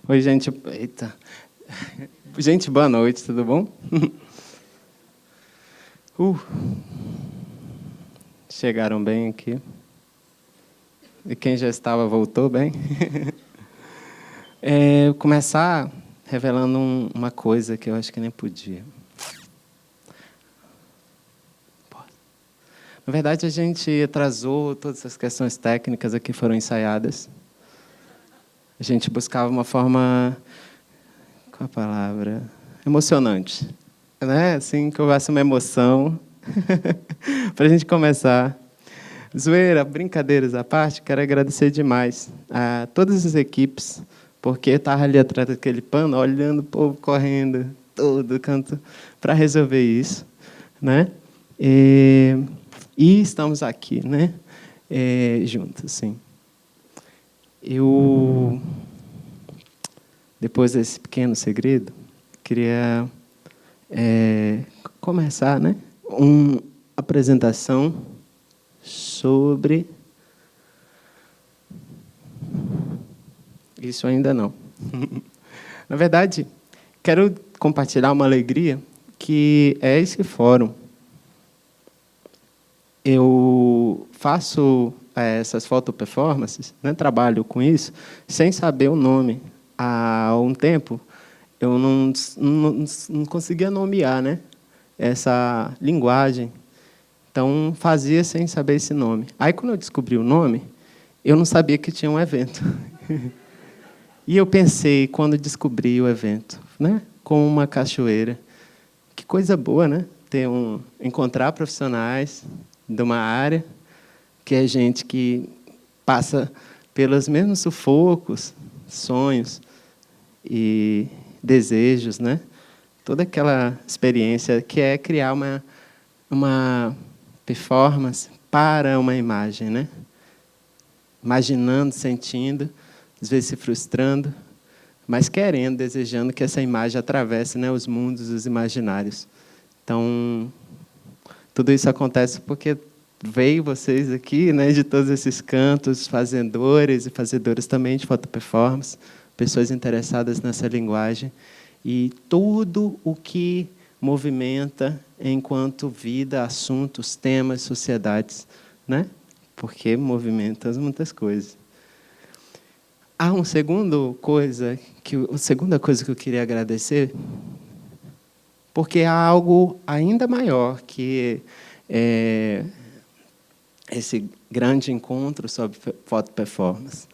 Oi, gente. Eita. Gente, boa noite, tudo bom? Uh, Chegaram bem aqui. E quem já estava voltou bem. Vou começar revelando uma coisa que eu acho que nem podia. Na verdade, a gente atrasou, todas as questões técnicas aqui foram ensaiadas. A gente buscava uma forma, qual a palavra? Emocionante. Né? Assim, que houvesse uma emoção. Para a gente começar. Zoeira, brincadeiras à parte, quero agradecer demais a todas as equipes, porque eu estava ali atrás daquele pano, olhando o povo correndo, todo canto, para resolver isso. Né? E estamos aqui, né? Juntos, sim. Eu, depois desse pequeno segredo, queria começar, né? Uma apresentação sobre... Isso ainda não. Na verdade, quero compartilhar uma alegria que é esse fórum. Eu faço essas fotoperformances, né, trabalho com isso, sem saber o nome. Há um tempo, eu não conseguia nomear, né, essa linguagem. Então, fazia sem saber esse nome. Aí, quando eu descobri o nome, eu não sabia que tinha um evento. E eu pensei, quando descobri o evento, né, com uma cachoeira, que coisa boa, né? Encontrar profissionais de uma área, que é gente que passa pelos mesmos sufocos, sonhos e desejos, né? Toda aquela experiência que é criar uma performance para uma imagem, né? Imaginando, sentindo, às vezes se frustrando, mas querendo, desejando que essa imagem atravesse, né, os mundos, os imaginários. Então, tudo isso acontece porque veio vocês aqui, né, de todos esses cantos, fazedores e fazedoras também de fotoperformance, pessoas interessadas nessa linguagem, e tudo o que movimenta enquanto vida, assuntos, temas, sociedades, né? Porque movimenta muitas coisas. Há uma segunda coisa que eu queria agradecer, porque há algo ainda maior que esse grande encontro sobre foto performance,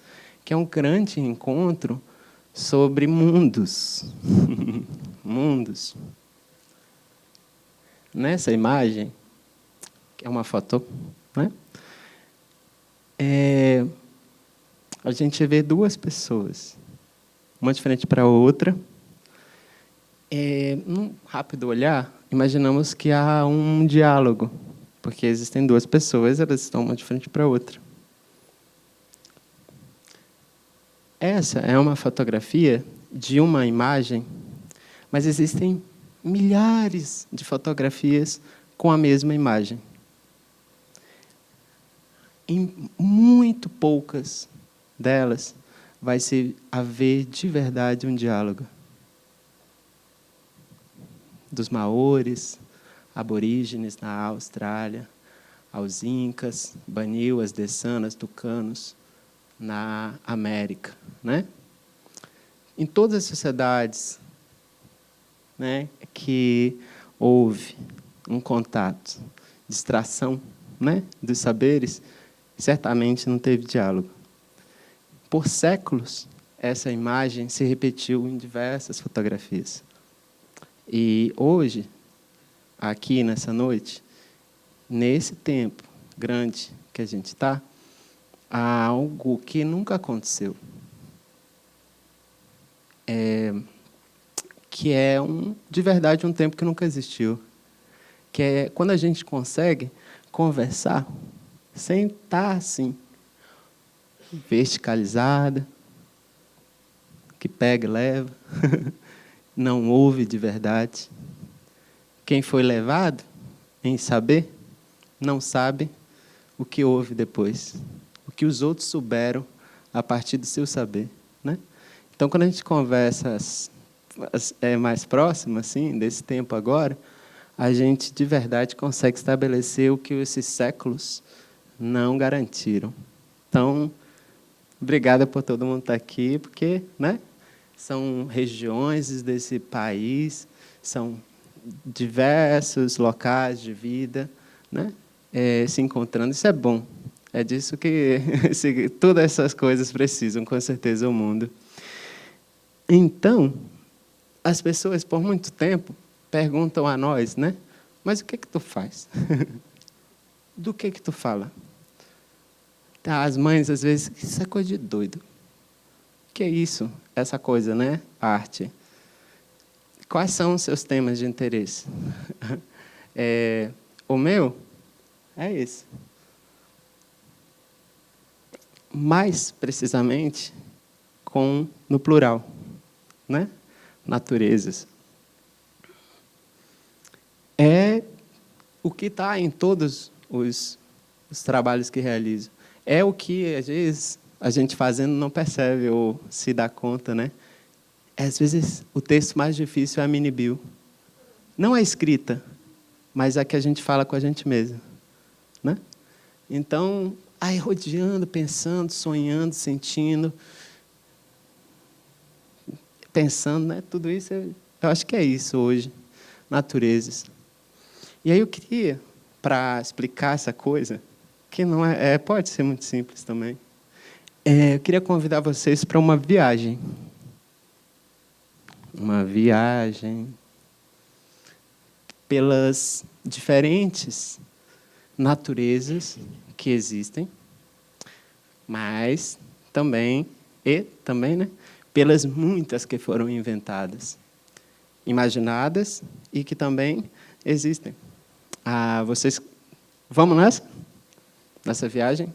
que é um grande encontro sobre mundos. Mundos. Nessa imagem, que é uma foto, né? A gente vê duas pessoas, uma de frente para a outra. Num rápido olhar, imaginamos que há um diálogo, porque existem duas pessoas, elas estão uma de frente para a outra. Essa é uma fotografia de uma imagem, mas existem milhares de fotografias com a mesma imagem. Em muito poucas delas vai se haver de verdade um diálogo. Dos maores, aborígenes na Austrália, aos incas, baniuas, dessanas, tucanos na América, né? Em todas as sociedades, né, que houve um contato, distração, né, dos saberes, certamente não teve diálogo. Por séculos, essa imagem se repetiu em diversas fotografias. E hoje, aqui nessa noite, nesse tempo grande que a gente está, há algo que nunca aconteceu. Que é, de verdade, um tempo que nunca existiu. Que é quando a gente consegue conversar sem estar assim, verticalizada, que pega e leva, não ouve de verdade. Quem foi levado em saber, não sabe o que houve depois, o que os outros souberam a partir do seu saber, né? Então, quando a gente conversa mais próximo, assim, desse tempo agora, a gente, de verdade, consegue estabelecer o que esses séculos não garantiram. Então, obrigada por todo mundo estar aqui, porque, né, são regiões desse país, são diversos locais de vida, né, se encontrando. Isso é bom. É disso que todas essas coisas precisam, com certeza, o mundo. Então, as pessoas, por muito tempo, perguntam a nós, né? Mas o que tu faz? Do que tu fala? As mães, às vezes, isso é coisa de doido. O que é isso? Essa coisa, né? Arte. Quais são os seus temas de interesse? O meu é esse. Mais precisamente, no plural, né? Naturezas. É o que está em todos os trabalhos que realizo. É o que, às vezes, a gente fazendo não percebe ou se dá conta, né? Às vezes, o texto mais difícil é a mini-bio. Não a escrita, mas a que a gente fala com a gente mesmo, né? Então, aí rodeando, pensando, sonhando, sentindo, pensando, né? Tudo isso, eu acho que é isso hoje, naturezas. E aí eu queria, para explicar essa coisa, que não pode ser muito simples também, eu queria convidar vocês para uma viagem. Uma viagem pelas diferentes naturezas que existem, mas também, né, pelas muitas que foram inventadas, imaginadas e que também existem. Vocês vamos nessa viagem?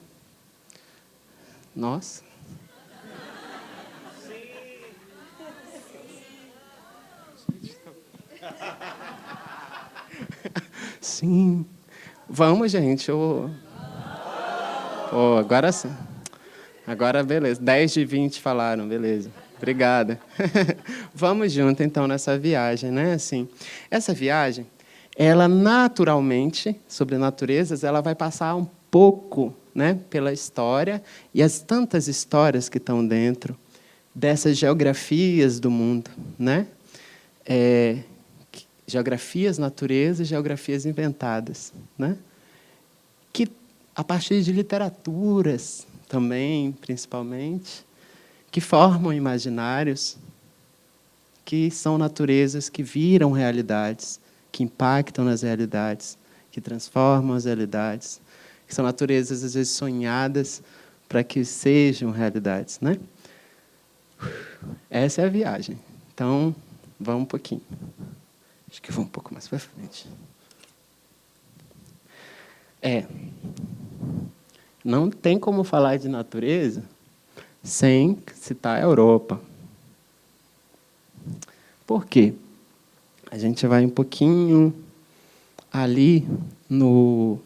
Nossa. Sim. Vamos, gente. Agora sim. Agora, beleza. 10 de 20 falaram, beleza. Obrigada. Vamos junto, então, nessa viagem, né? Assim, essa viagem, ela naturalmente, sobre naturezas, ela vai passar um pouco, né, pela história e as tantas histórias que estão dentro dessas geografias do mundo, né? Geografias, naturezas, geografias inventadas, né? Que, a partir de literaturas também, principalmente, que formam imaginários, que são naturezas que viram realidades, que impactam nas realidades, que transformam as realidades, que são naturezas, às vezes, sonhadas para que sejam realidades, né? Essa é a viagem. Então, vamos um pouquinho. Acho que eu vou um pouco mais para frente. Não tem como falar de natureza sem citar a Europa. Por quê? A gente vai um pouquinho ali no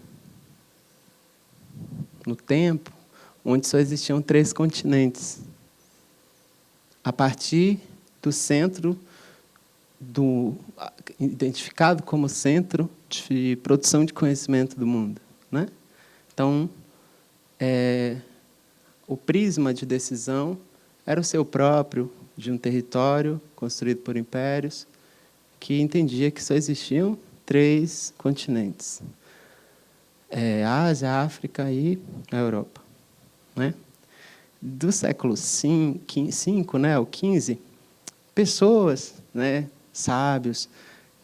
tempo, onde só existiam 3 continentes. A partir do centro, identificado como centro de produção de conhecimento do mundo, né? Então, o prisma de decisão era o seu próprio, de um território construído por impérios, que entendia que só existiam 3 continentes. A Ásia, a África e a Europa, né? Do século V, né, ao XV, pessoas, né, sábios,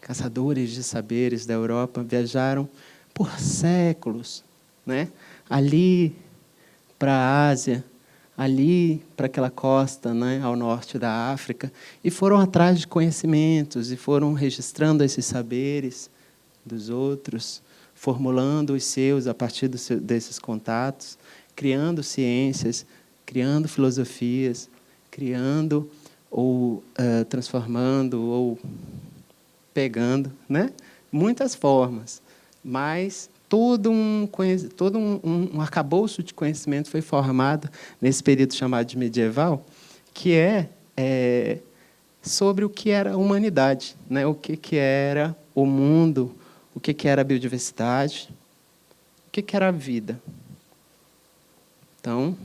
caçadores de saberes da Europa, viajaram por séculos, né, ali para a Ásia, ali para aquela costa, né, ao norte da África, e foram atrás de conhecimentos, e foram registrando esses saberes dos outros, formulando os seus a partir desses contatos, criando ciências, criando filosofias, criando ou transformando ou pegando, né? Muitas formas, mas todo um arcabouço de conhecimento foi formado nesse período chamado de medieval, que é sobre o que era a humanidade, né? O que era o mundo, o que era a biodiversidade, o que era a vida. Então,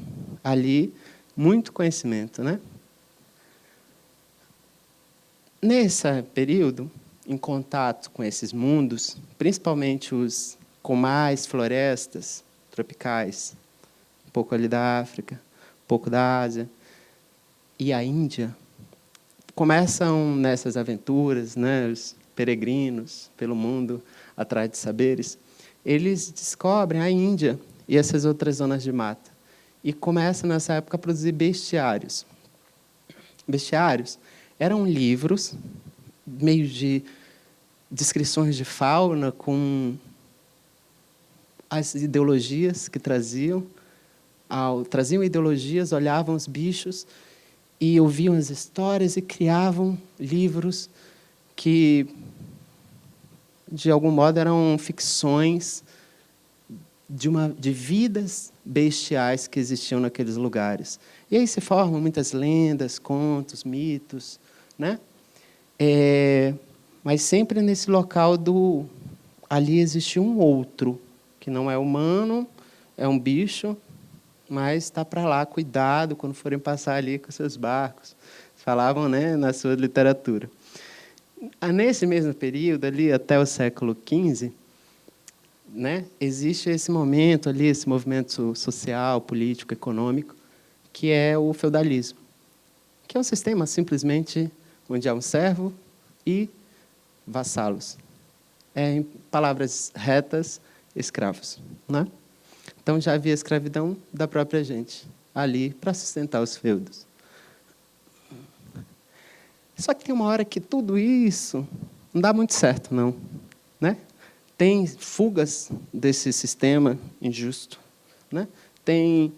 ali, muito conhecimento, né? Nesse período, em contato com esses mundos, principalmente os com mais florestas tropicais, um pouco ali da África, um pouco da Ásia, e a Índia, começam nessas aventuras, né, os peregrinos pelo mundo atrás de saberes, eles descobrem a Índia e essas outras zonas de mata, e começam, nessa época, a produzir bestiários. Bestiários eram livros, meio de descrições de fauna, com as ideologias que traziam. Traziam ideologias, olhavam os bichos e ouviam as histórias e criavam livros que, de algum modo, eram ficções de vidas bestiais que existiam naqueles lugares. E aí se formam muitas lendas, contos, mitos, né? Mas sempre nesse local ali existe um outro, que não é humano, é um bicho, mas está para lá, cuidado quando forem passar ali com seus barcos. Falavam, né, na sua literatura. Nesse mesmo período, ali até o século XV, né, existe esse momento ali, esse movimento social, político, econômico, que é o feudalismo, que é um sistema simplesmente onde há um servo e vassalos. Em palavras retas, escravos, né? Então já havia escravidão da própria gente ali para sustentar os feudos. Só que tem uma hora que tudo isso não dá muito certo, não, né? Tem fugas desse sistema injusto, né? Tem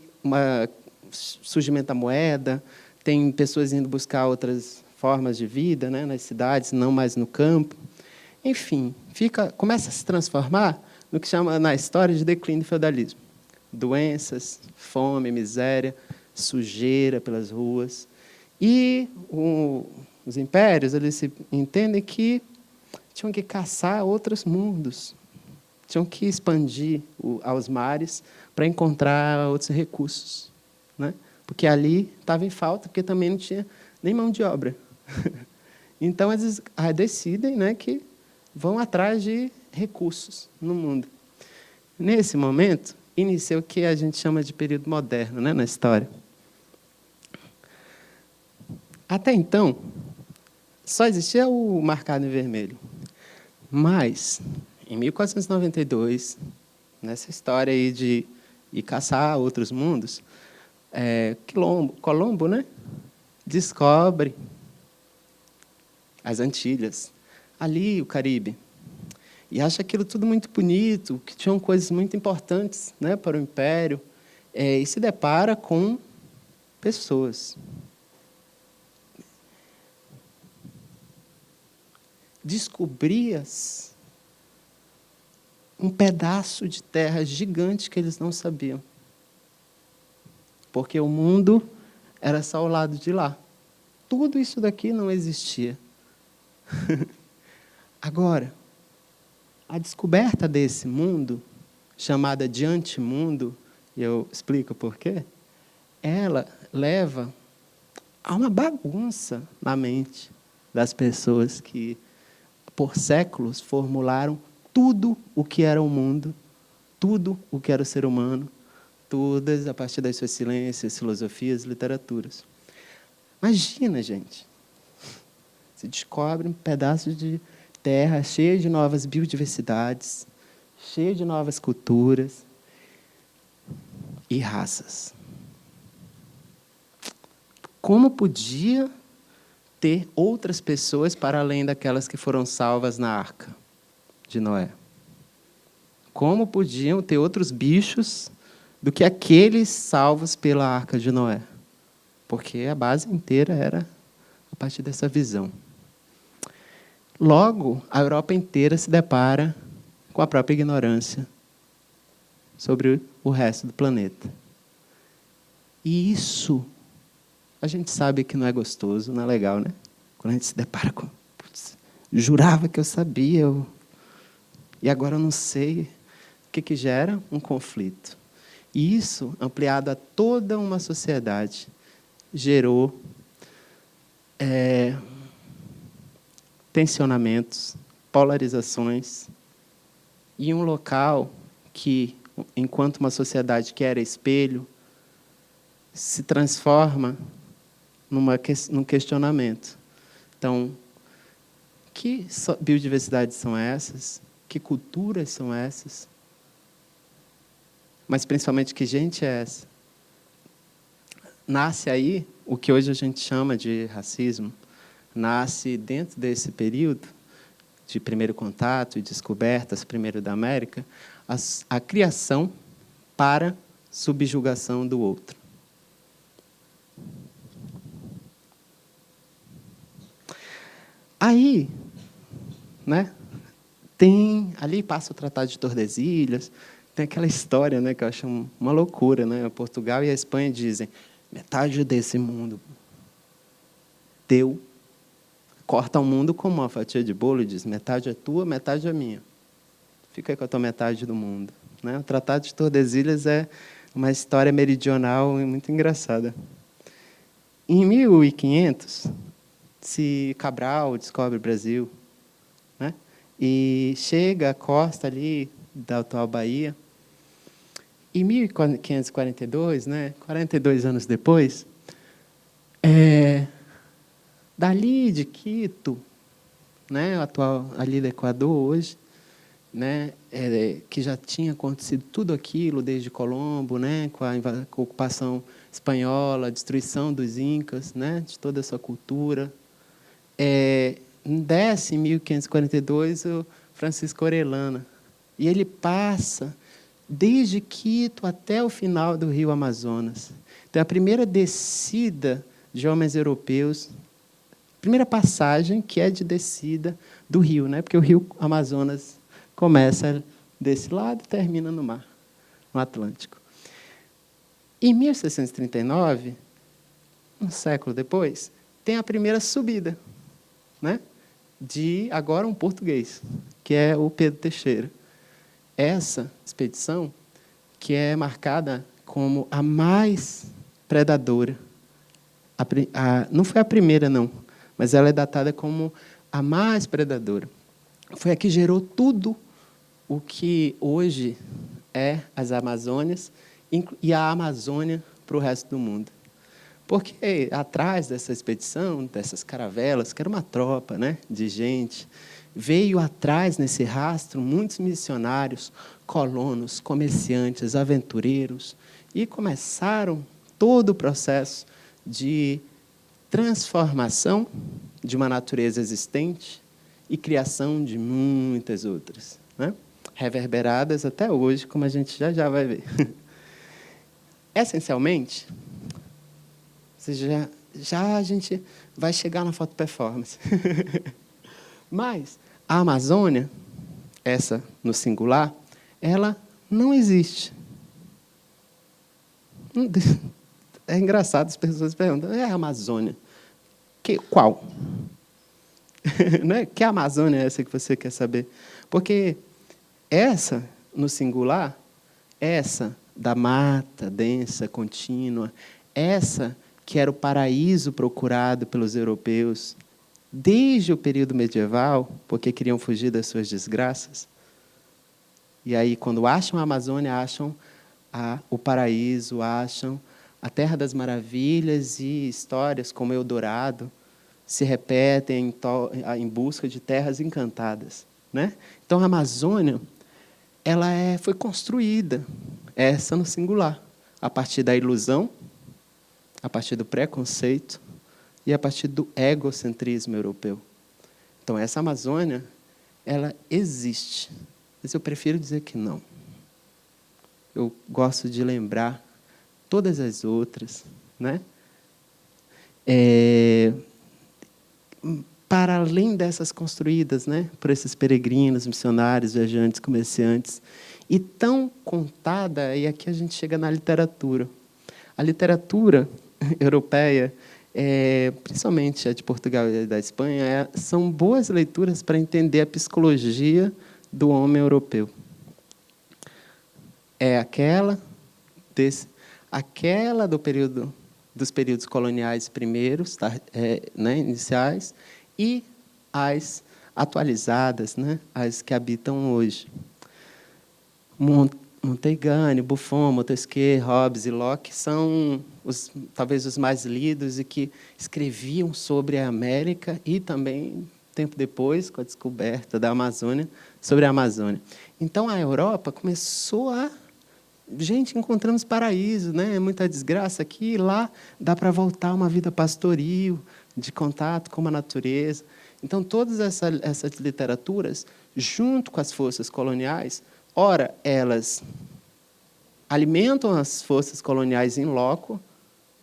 surgimento da moeda, tem pessoas indo buscar outras formas de vida, né, nas cidades, não mais no campo. Enfim, começa a se transformar no que chama na história de declínio do feudalismo. Doenças, fome, miséria, sujeira pelas ruas. E os impérios, eles se entendem que tinham que caçar outros mundos, tinham que expandir aos mares para encontrar outros recursos, né? Porque ali estava em falta, porque também não tinha nem mão de obra. Então, eles decidem, né, que vão atrás de recursos no mundo. Nesse momento, inicia o que a gente chama de período moderno, né, na história. Até então, só existia o marcado em vermelho. Mas, em 1492, nessa história aí de ir caçar outros mundos, Colombo, né, descobre as Antilhas, ali o Caribe, e acha aquilo tudo muito bonito, que tinham coisas muito importantes, né, para o Império, e se depara com pessoas. Descobrias um pedaço de terra gigante que eles não sabiam. Porque o mundo era só ao lado de lá. Tudo isso daqui não existia. Agora, a descoberta desse mundo, chamada de antimundo, e eu explico por quê, ela leva a uma bagunça na mente das pessoas que, por séculos, formularam tudo o que era o mundo, tudo o que era o ser humano, todas a partir das suas ciências, filosofias, literaturas. Imagina, gente, se descobre um pedaço de terra cheio de novas biodiversidades, cheio de novas culturas e raças. Como podia ter outras pessoas para além daquelas que foram salvas na arca de Noé? Como podiam ter outros bichos do que aqueles salvos pela arca de Noé? Porque a base inteira era a partir dessa visão. Logo, a Europa inteira se depara com a própria ignorância sobre o resto do planeta. E isso a gente sabe que não é gostoso, não é legal, né? Quando a gente se depara com... Putz, jurava que eu sabia, e agora eu não sei. O que gera? Um conflito. E isso, ampliado a toda uma sociedade, gerou tensionamentos, polarizações, e um local que, enquanto uma sociedade que era espelho, se transforma num questionamento. Então, que biodiversidades são essas? Que culturas são essas? Mas, principalmente, que gente é essa? Nasce aí o que hoje a gente chama de racismo. Nasce dentro desse período de primeiro contato e descobertas, primeiro da América, a criação para subjugação do outro. Aí, né, ali passa o Tratado de Tordesilhas, tem aquela história, né, que eu acho uma loucura, né? Portugal e a Espanha dizem: metade desse mundo teu, corta o mundo como uma fatia de bolo e diz: metade é tua, metade é minha. Fica aí com a tua metade do mundo. Né? O Tratado de Tordesilhas é uma história meridional muito engraçada. Em 1500, Cabral descobre o Brasil, né? E chega à costa ali da atual Bahia. Em 1542, né, 42 anos depois, dali de Quito, né, atual ali do Equador hoje, né, que já tinha acontecido tudo aquilo desde Colombo, né, com a ocupação espanhola, a destruição dos incas, né, de toda a sua cultura. Desce em 1542 o Francisco Orellana, e ele passa desde Quito até o final do rio Amazonas. Então, a primeira descida de homens europeus, primeira passagem que é de descida do rio, né? Porque o rio Amazonas começa desse lado e termina no mar, no Atlântico. Em 1639, um século depois, tem a primeira subida, né? De agora um português, que é o Pedro Teixeira. Essa expedição, que é marcada como a mais predadora, não foi a primeira, não, mas ela é datada como a mais predadora. Foi a que gerou tudo o que hoje é as Amazônias e a Amazônia para o resto do mundo. Porque atrás dessa expedição, dessas caravelas, que era uma tropa, né, de gente, veio atrás, nesse rastro, muitos missionários, colonos, comerciantes, aventureiros, e começaram todo o processo de transformação de uma natureza existente e criação de muitas outras, né? Reverberadas até hoje, como a gente já vai ver. Essencialmente, já a gente vai chegar na foto performance. Mas a Amazônia, essa no singular, ela não existe. É engraçado, as pessoas perguntam: é a Amazônia? Qual? Né? Que Amazônia é essa que você quer saber? Porque essa, no singular, essa da mata densa, contínua, essa que era o paraíso procurado pelos europeus desde o período medieval, porque queriam fugir das suas desgraças. E aí, quando acham a Amazônia, acham o paraíso, acham a Terra das Maravilhas, e histórias como Eldorado se repetem em busca de terras encantadas, né? Então, a Amazônia ela foi construída, essa no singular, a partir da ilusão, a partir do preconceito e a partir do egocentrismo europeu. Então, essa Amazônia, ela existe, mas eu prefiro dizer que não. Eu gosto de lembrar todas as outras, né? Para além dessas construídas, né, por esses peregrinos, missionários, viajantes, comerciantes, e tão contada, e aqui a gente chega na literatura. A literatura europeia, principalmente a de Portugal e a da Espanha, são boas leituras para entender a psicologia do homem europeu. É aquela dos períodos coloniais primeiros, né, iniciais, e as atualizadas, né, as que habitam hoje. Montaigne, Buffon, Montesquieu, Hobbes e Locke são talvez os mais lidos e que escreviam sobre a América e também, tempo depois, com a descoberta da Amazônia, sobre a Amazônia. Então, a Europa começou a... Gente, encontramos paraíso, né? Muita desgraça aqui e lá, dá para voltar a uma vida pastoril, de contato com a natureza. Então, todas essas literaturas, junto com as forças coloniais, ora, elas alimentam as forças coloniais em loco,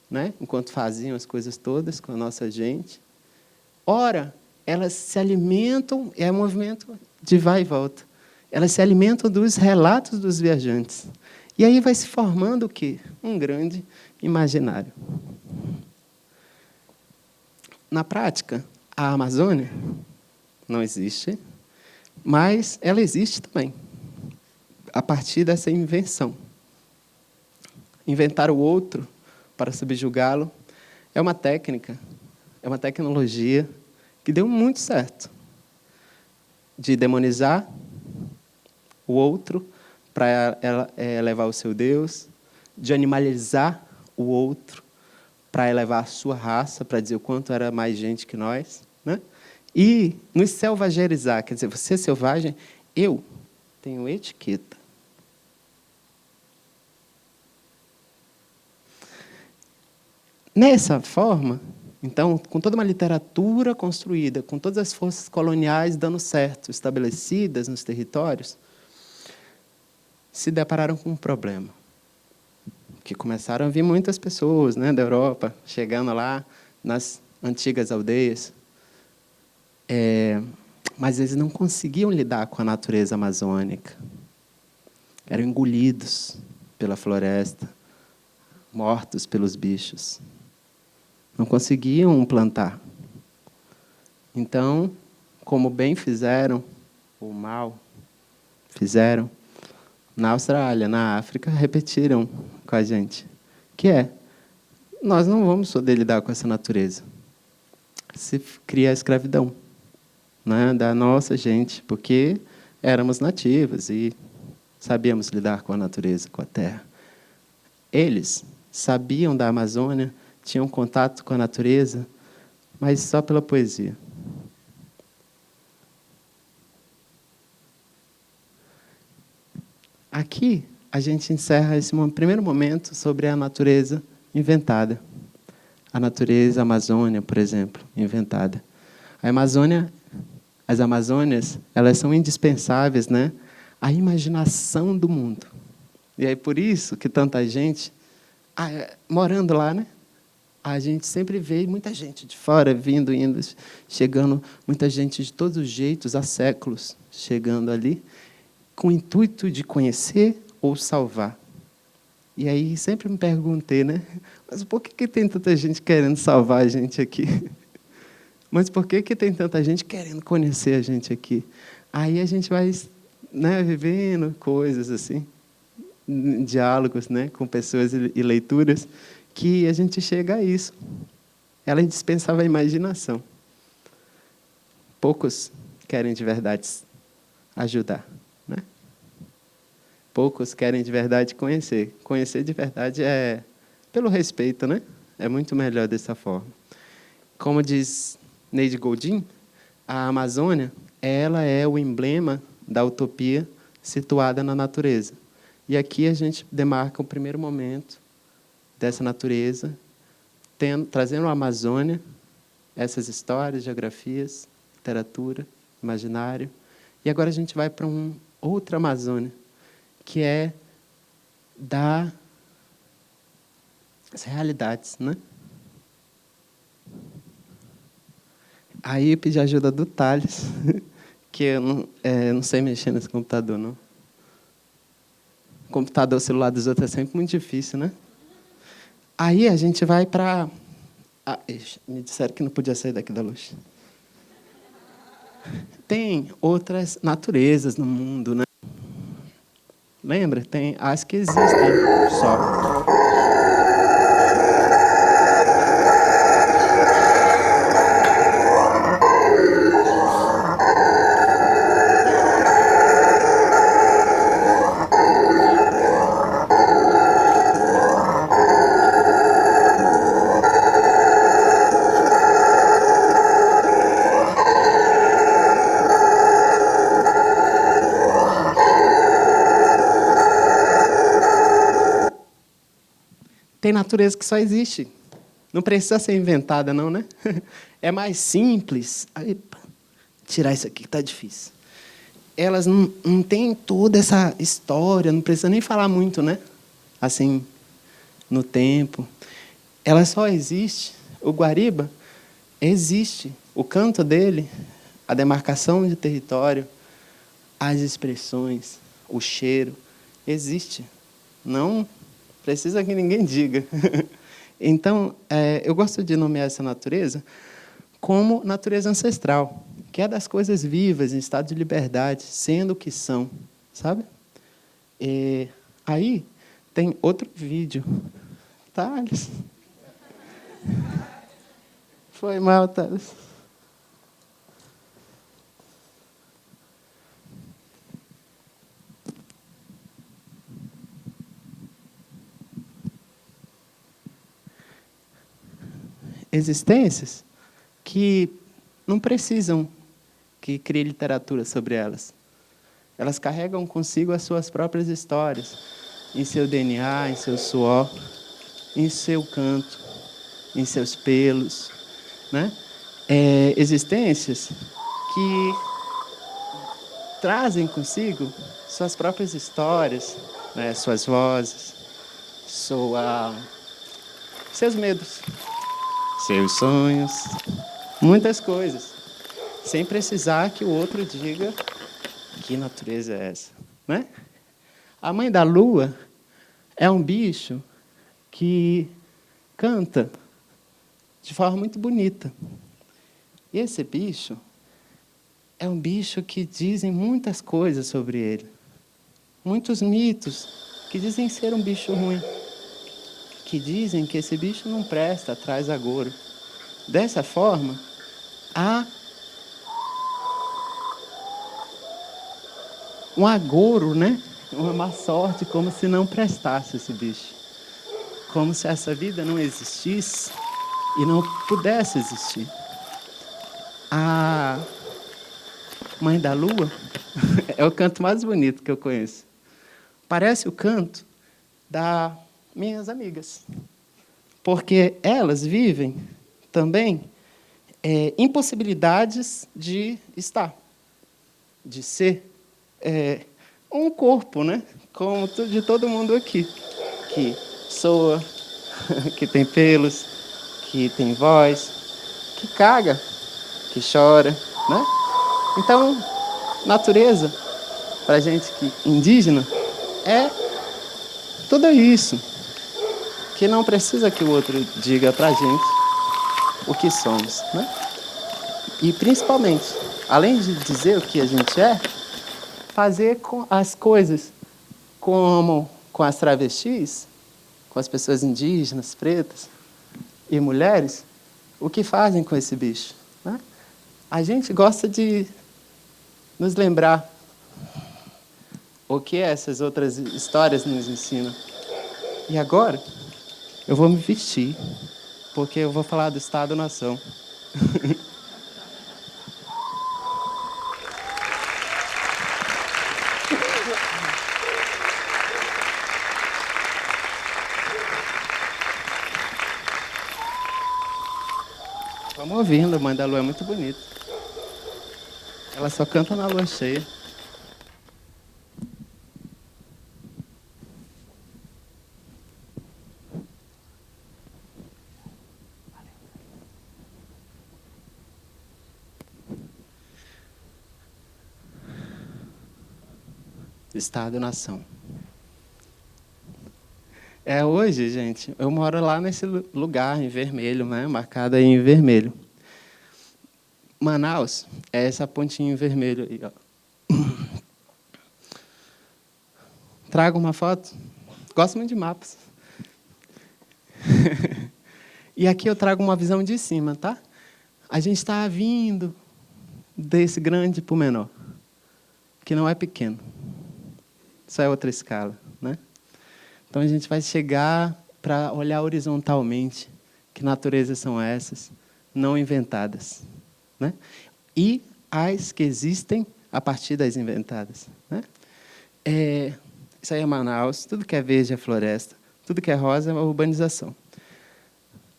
né? Enquanto faziam as coisas todas com a nossa gente. Ora, elas se alimentam, é um movimento de vai e volta. Elas se alimentam dos relatos dos viajantes. E aí vai se formando o quê? Um grande imaginário. Na prática, a Amazônia não existe, mas ela existe também, a partir dessa invenção. Inventar o outro para subjugá-lo é uma técnica, é uma tecnologia que deu muito certo, de demonizar o outro para elevar o seu Deus, de animalizar o outro para elevar a sua raça, para dizer o quanto era mais gente que nós, né? E nos selvagerizar, quer dizer, você é selvagem, eu tenho etiqueta. Nessa forma, então, com toda uma literatura construída, com todas as forças coloniais dando certo, estabelecidas nos territórios, se depararam com um problema. Que começaram a vir muitas pessoas, né, da Europa, chegando lá nas antigas aldeias. Mas eles não conseguiam lidar com a natureza amazônica. Eram engolidos pela floresta, mortos pelos bichos. Não conseguiam plantar. Então, como bem fizeram, ou mal fizeram, na Austrália, na África, repetiram com a gente, que nós não vamos poder lidar com essa natureza. Se cria a escravidão, né, da nossa gente, porque éramos nativos e sabíamos lidar com a natureza, com a terra. Eles sabiam da Amazônia, tinham contato com a natureza, mas só pela poesia. Aqui, a gente encerra esse primeiro momento sobre a natureza inventada. A natureza amazônia, por exemplo, inventada. As Amazônias, elas são indispensáveis, né, à imaginação do mundo. E é por isso que tanta gente, morando lá, né, a gente sempre vê muita gente de fora, vindo, indo, chegando, muita gente de todos os jeitos, há séculos, chegando ali, com o intuito de conhecer ou salvar. E aí sempre me perguntei, né? Mas por que tem tanta gente querendo salvar a gente aqui? Mas por que tem tanta gente querendo conhecer a gente aqui? Aí a gente vai, né, vivendo coisas assim, diálogos, né, com pessoas e leituras, que a gente chega a isso. Ela dispensava a imaginação. Poucos querem de verdade ajudar, né? Poucos querem de verdade conhecer. Conhecer de verdade é pelo respeito, né? É muito melhor dessa forma. Como diz Neide Goldin, a Amazônia, ela é o emblema da utopia situada na natureza. E aqui a gente demarca o primeiro momento dessa natureza, trazendo a Amazônia, essas histórias, geografias, literatura, imaginário. E agora a gente vai para outra Amazônia, que é das realidades, né? Aí eu pedi ajuda do Thales, que eu não sei mexer nesse computador, não. O computador, o celular dos outros é sempre muito difícil, né? Aí a gente vai para... me disseram que não podia sair daqui da luz. Tem outras naturezas no mundo, né? Lembra? Tem as que existem só. Tem natureza que só existe. Não precisa ser inventada, não, né? É mais simples. Aí, tirar isso aqui que está difícil. Elas não têm toda essa história, não precisa nem falar muito, né? Assim, no tempo. Ela só existe. O guariba existe. O canto dele, a demarcação de território, as expressões, o cheiro, existe. Não precisa que ninguém diga. Então, eu gosto de nomear essa natureza como natureza ancestral, que é das coisas vivas, em estado de liberdade, sendo o que são, sabe? E aí, tem outro vídeo. Thales. Foi mal, Thales. Existências que não precisam que crie literatura sobre elas. Elas carregam consigo as suas próprias histórias, em seu DNA, em seu suor, em seu canto, em seus pelos, né? Existências que trazem consigo suas próprias histórias, né? Suas vozes, seus medos, seus sonhos, muitas coisas, sem precisar que o outro diga que natureza é essa, né? A mãe da lua é um bicho que canta de forma muito bonita. E esse bicho é um bicho que dizem muitas coisas sobre ele. Muitos mitos que dizem ser um bicho ruim, que dizem que esse bicho não presta, traz agouro. Dessa forma, há um agouro, né? Uma má sorte, como se não prestasse esse bicho. Como se essa vida não existisse e não pudesse existir. A mãe da lua é o canto mais bonito que eu conheço. Parece o canto das minhas amigas. Porque elas vivem também impossibilidades de estar, de ser um corpo, né? Como de todo mundo aqui, que soa, que tem pelos, que tem voz, que caga, que chora, né? Então, natureza, para a gente que indígena, é tudo isso, que não precisa que o outro diga para a gente o que somos, né? E, principalmente, além de dizer o que a gente é, fazer com as coisas como com as travestis, com as pessoas indígenas, pretas e mulheres, o que fazem com esse bicho, né? A gente gosta de nos lembrar o que essas outras histórias nos ensinam. E agora, eu vou me vestir, porque eu vou falar do Estado-nação. Vamos ouvindo, a mãe da lua é muito bonita. Ela só canta na lua cheia. Estado-nação. Hoje, gente, eu moro lá nesse lugar em vermelho, né? Marcado aí em vermelho. Manaus é essa pontinha em vermelho aí, ó. Trago uma foto. Gosto muito de mapas. E aqui eu trago uma visão de cima, tá? A gente está vindo desse grande para o menor, que não é pequeno. Isso é outra escala, né? Então a gente vai chegar para olhar horizontalmente que naturezas são essas, não inventadas, né? E as que existem a partir das inventadas, né? Isso aí é Manaus, tudo que é verde é floresta, tudo que é rosa é uma urbanização.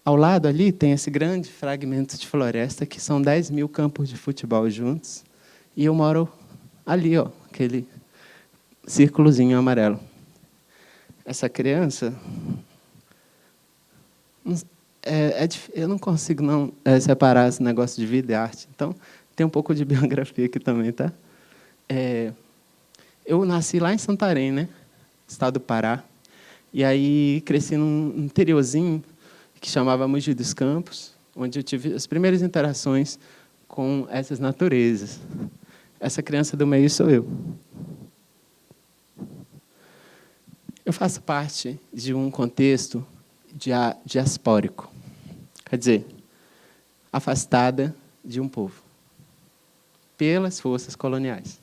Ao lado ali tem esse grande fragmento de floresta, que são 10 mil campos de futebol juntos, e eu moro ali, ó, aquele círculozinho amarelo. Essa criança, eu não consigo não separar esse negócio de vida e arte. Então, tem um pouco de biografia aqui também, tá? Eu nasci lá em Santarém, né? Estado do Pará. E aí cresci num interiorzinho que chamava Mogi dos Campos, onde eu tive as primeiras interações com essas naturezas. Essa criança do meio sou eu. Eu faço parte de um contexto diaspórico, quer dizer, afastada de um povo, pelas forças coloniais.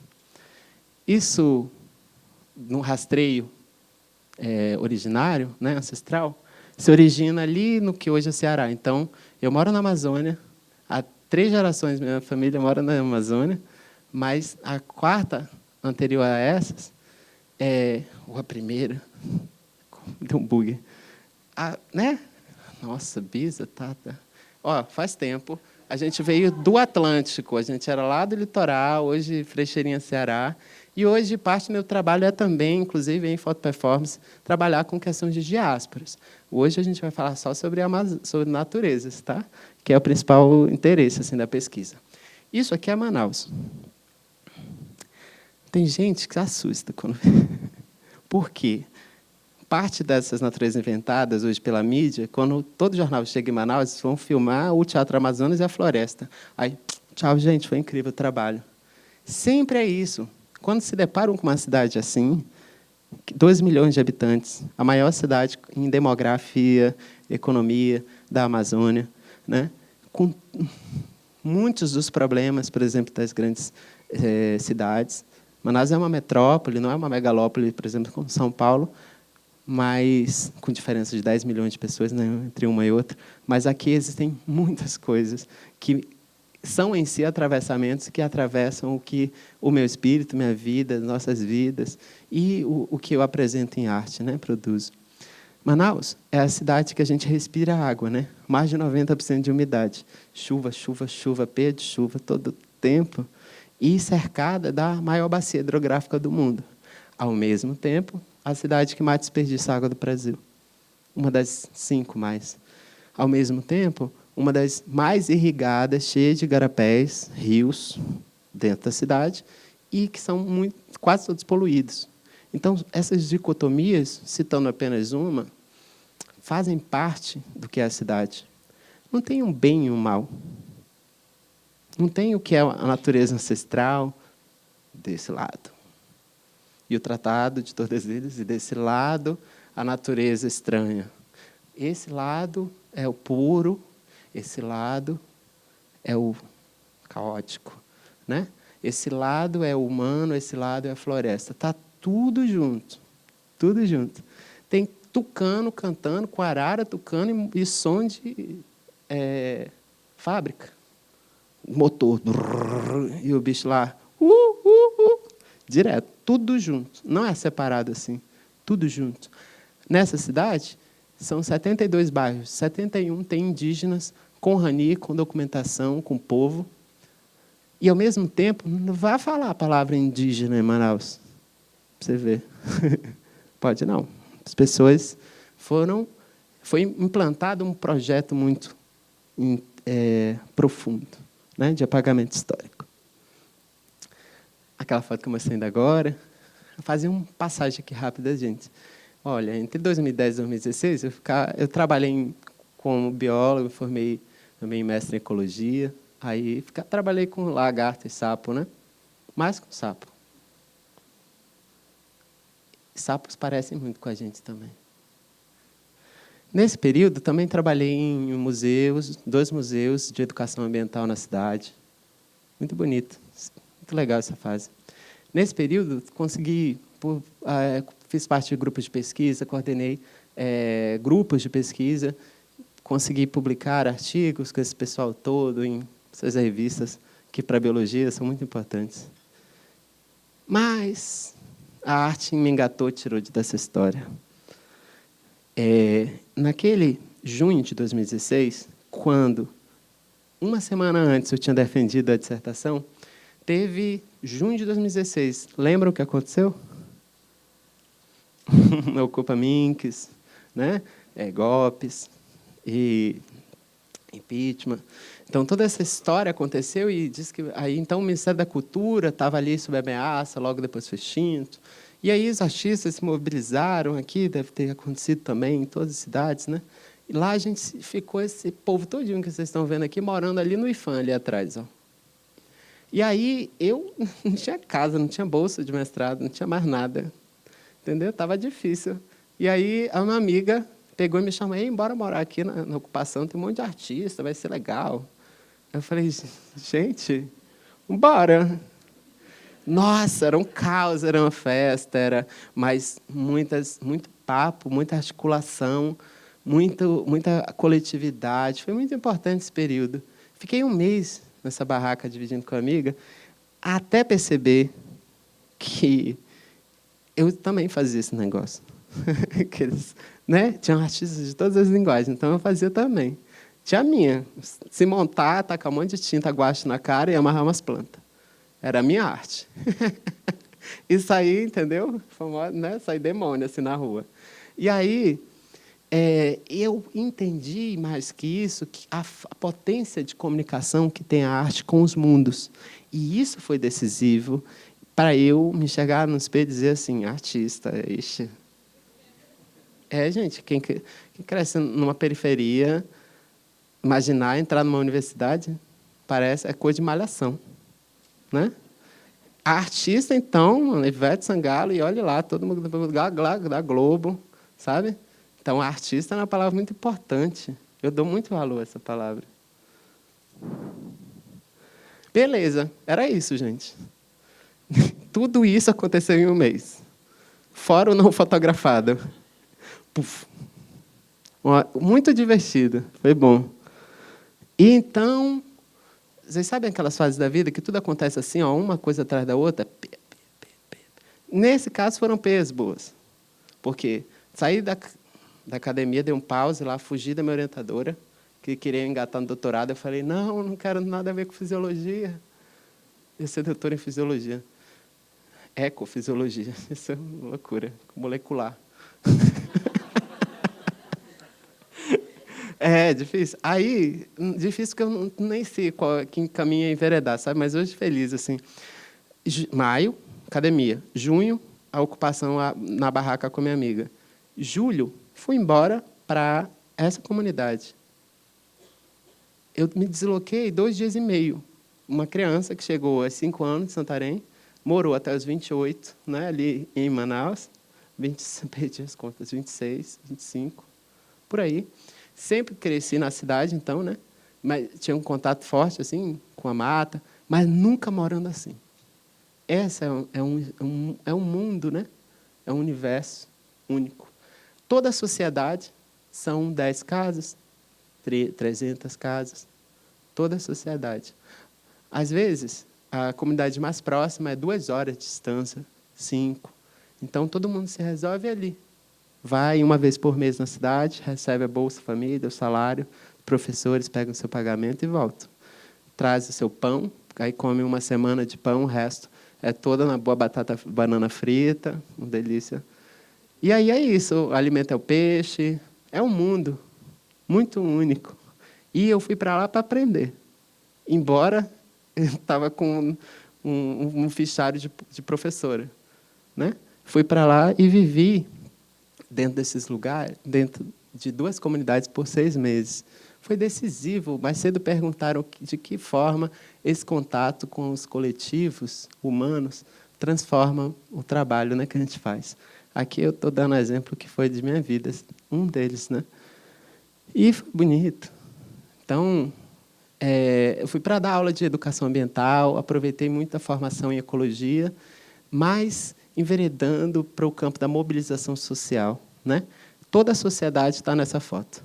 Isso, no rastreio originário, né, ancestral, se origina ali no que hoje é Ceará. Então, eu moro na Amazônia, há 3 gerações minha família mora na Amazônia, mas a quarta, anterior a essas, ou a primeira, deu um bug, né? Nossa, bisa, tata. Ó, faz tempo. A gente veio do Atlântico, a gente era lá do litoral, hoje Frecheirinha, Ceará. E hoje parte do meu trabalho é também, inclusive em foto performance, trabalhar com questões de diásporas. Hoje a gente vai falar só sobre naturezas, tá? Que é o principal interesse assim da pesquisa. Isso aqui é Manaus. Tem gente que se assusta quando... Por quê? Parte dessas naturezas inventadas hoje pela mídia, quando todo jornal chega em Manaus, eles vão filmar o Teatro Amazonas e a floresta. Aí, tchau, gente, foi incrível o trabalho. Sempre é isso. Quando se deparam com uma cidade assim, 2 milhões de habitantes, a maior cidade em demografia, economia da Amazônia, né? Com muitos dos problemas, por exemplo, das grandes cidades. Manaus é uma metrópole, não é uma megalópole, por exemplo, como São Paulo, mas com diferença de 10 milhões de pessoas, né, entre uma e outra. Mas aqui existem muitas coisas que são em si atravessamentos que atravessam o meu espírito, minha vida, nossas vidas e o que eu apresento em arte, né, produzo. Manaus é a cidade que a gente respira água, né? Mais de 90% de umidade. Chuva, chuva, chuva, pé de chuva todo tempo e cercada da maior bacia hidrográfica do mundo. Ao mesmo tempo, a cidade que mais desperdiça água do Brasil. Uma das 5 mais. Ao mesmo tempo, uma das mais irrigadas, cheia de garapés, rios, dentro da cidade, e que são quase todos poluídos. Então, essas dicotomias, citando apenas uma, fazem parte do que é a cidade. Não tem um bem e um mal. Não tem o que é a natureza ancestral desse lado. E o tratado de todas eles, e desse lado, a natureza estranha. Esse lado é o puro, esse lado é o caótico, né? Esse lado é o humano, esse lado é a floresta. Está tudo junto, tudo junto. Tem tucano cantando, com arara tucano e som de fábrica. Motor, e o bicho lá, direto, tudo junto. Não é separado assim, tudo junto. Nessa cidade, são 72 bairros, 71 tem indígenas, com RANI, com documentação, com povo. E, ao mesmo tempo, não vai falar a palavra indígena em Manaus. Para você ver. Pode não. As pessoas foi implantado um projeto muito profundo, né, de apagamento histórico. Aquela foto que eu mostrei ainda agora, vou fazer uma passagem aqui rápida, gente. Olha, entre 2010 e 2016, eu trabalhei como biólogo, formei também mestre em ecologia. Aí trabalhei com lagarto e sapo, né? Mais com sapo. Sapos parecem muito com a gente também. Nesse período, também trabalhei em museus, 2 museus de educação ambiental na cidade. Muito bonito, muito legal essa fase. Nesse período, fiz parte de grupos de pesquisa, coordenei grupos de pesquisa, consegui publicar artigos com esse pessoal todo em suas revistas, que para a biologia são muito importantes. Mas a arte me engatou, tirou dessa história. Naquele junho de 2016, quando, uma semana antes, eu tinha defendido a dissertação, teve junho de 2016. Lembra o que aconteceu? Ocupa Minks, né? Golpes e impeachment. Então, toda essa história aconteceu e diz que aí então o Ministério da Cultura estava ali sob ameaça, logo depois foi extinto. E aí os artistas se mobilizaram aqui, deve ter acontecido também em todas as cidades, né? E lá a gente ficou, esse povo todinho que vocês estão vendo aqui, morando ali no IFAM, ali atrás. Ó. E aí eu não tinha casa, não tinha bolsa de mestrado, não tinha mais nada. Entendeu? Estava difícil. E aí a uma amiga pegou e me chamou, ei, bora morar aqui na ocupação, tem um monte de artista, vai ser legal. Eu falei, gente, bora. Nossa, era um caos, era uma festa, mas muito papo, muita articulação, muita coletividade. Foi muito importante esse período. Fiquei um mês nessa barraca dividindo com a amiga, até perceber que eu também fazia esse negócio. Eles, né? Tinham artistas de todas as linguagens, então eu fazia também. Tinha a minha. Se montar, tacar um monte de tinta guache na cara e amarrar umas plantas. Era a minha arte. E saí, entendeu? Né? Saí demônio assim na rua. E aí, eu entendi mais que isso, que a potência de comunicação que tem a arte com os mundos. E isso foi decisivo para eu me chegar no espelho e dizer assim, artista, ixi. Gente, quem cresce numa periferia, imaginar entrar numa universidade, parece coisa de malhação. Né? A artista, então, Ivete Sangalo, e olhe lá, todo mundo da Globo, sabe? Então, artista é uma palavra muito importante. Eu dou muito valor a essa palavra. Beleza, era isso, gente. Tudo isso aconteceu em um mês. Fora o não fotografado. Puf. Muito divertido, foi bom. E então, vocês sabem aquelas fases da vida que tudo acontece assim, ó, uma coisa atrás da outra? Nesse caso, foram P's boas. Porque saí da academia, dei um pause lá, fugi da minha orientadora, que queria engatar no doutorado. Eu falei, não quero nada a ver com fisiologia. Eu sou doutor em fisiologia. Ecofisiologia. Isso é uma loucura. Molecular. É difícil. Aí, difícil que eu nem sei que caminho é enveredar, sabe? Mas hoje feliz, assim. Maio, academia. Junho, a ocupação na barraca com minha amiga. Julho, fui embora para essa comunidade. Eu me desloquei 2 dias e meio. Uma criança que chegou aos 5 anos de Santarém, morou até os 28, né, ali em Manaus, perdi as contas, 26, 25, por aí. Sempre cresci na cidade, então, né? Mas tinha um contato forte assim com a mata, mas nunca morando assim. Esse é um mundo, né? É um universo único. Toda a sociedade são 10 casas, 300 casas. Toda a sociedade. Às vezes, a comunidade mais próxima é 2 horas de distância, 5. Então, todo mundo se resolve ali. Vai uma vez por mês na cidade, recebe a Bolsa Família, o salário, professores pegam o seu pagamento e voltam. Traz o seu pão, aí come uma semana de pão, o resto é toda na boa banana frita, uma delícia. E aí é isso, o alimento é o peixe, é um mundo muito único. E eu fui para lá para aprender. Embora eu estava com um fichário de professora. Né? Fui para lá e vivi dentro desses lugares, dentro de 2 comunidades por 6 meses. Foi decisivo. Mais cedo perguntaram de que forma esse contato com os coletivos humanos transforma o trabalho, né, que a gente faz. Aqui eu estou dando um exemplo que foi de minha vida, um deles, né? E foi bonito. Então, eu fui para dar aula de educação ambiental, aproveitei muita formação em ecologia, mas enveredando para o campo da mobilização social, né? Toda a sociedade está nessa foto.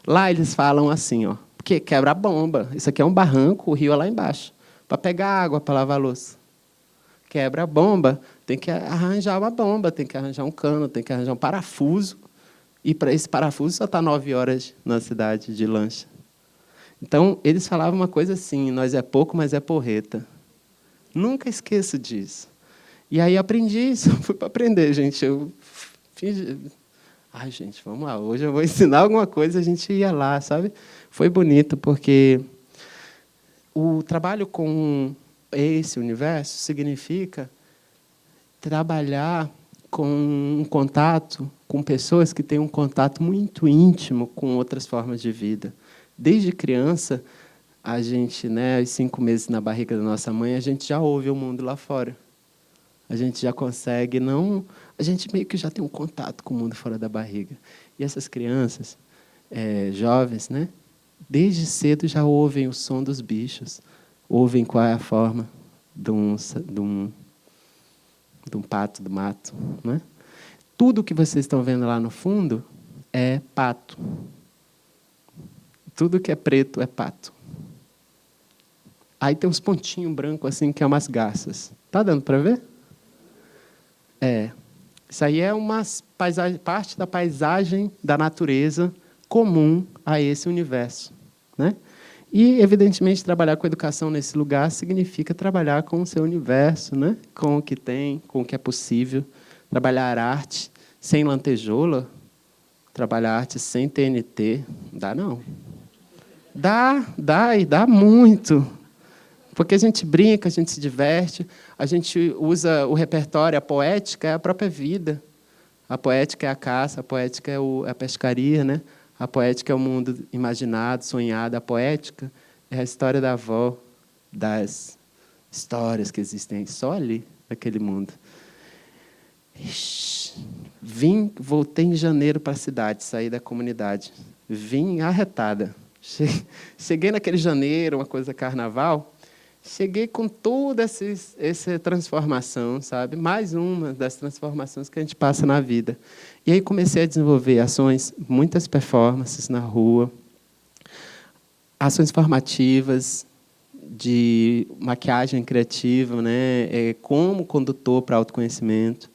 Lá eles falam assim, ó, porque quebra a bomba. Isso aqui é um barranco, o rio é lá embaixo. Para pegar água, para lavar a louça. Quebra a bomba, tem que arranjar uma bomba, tem que arranjar um cano, tem que arranjar um parafuso. E para esse parafuso só está 9 horas na cidade de lancha. Então, eles falavam uma coisa assim, nós é pouco, mas é porreta. Nunca esqueço disso. E aí aprendi isso, fui para aprender, gente. Eu fiz... Ai, gente, vamos lá, hoje eu vou ensinar alguma coisa, a gente ia lá, sabe? Foi bonito, porque o trabalho com esse universo significa trabalhar com um contato com pessoas que têm um contato muito íntimo com outras formas de vida. Desde criança, a gente, né, aos 5 meses na barriga da nossa mãe, a gente já ouve o mundo lá fora. A gente já consegue, não... A gente meio que já tem um contato com o mundo fora da barriga. E essas crianças, jovens, né, desde cedo já ouvem o som dos bichos, ouvem qual é a forma de um pato do mato, né? Tudo que vocês estão vendo lá no fundo é pato. Tudo que é preto é pato. Aí tem uns pontinhos brancos assim que é umas garças. Tá dando para ver? Isso aí é uma parte da paisagem da natureza comum a esse universo, né? E, evidentemente, trabalhar com educação nesse lugar significa trabalhar com o seu universo, né? Com o que tem, com o que é possível. Trabalhar arte sem lantejoula, trabalhar arte sem TNT, dá não. Dá e dá muito. Porque a gente brinca, a gente se diverte, a gente usa o repertório, a poética é a própria vida. A poética é a caça, a poética é a pescaria, né? A poética é o mundo imaginado, sonhado. A poética é a história da avó, das histórias que existem só ali, naquele mundo. Voltei em janeiro para a cidade, saí da comunidade. Vim arretada. Cheguei naquele janeiro, uma coisa carnaval, cheguei com toda essa transformação, sabe? Mais uma das transformações que a gente passa na vida. E aí comecei a desenvolver ações, muitas performances na rua, ações formativas de maquiagem criativa, né? Como condutor para autoconhecimento.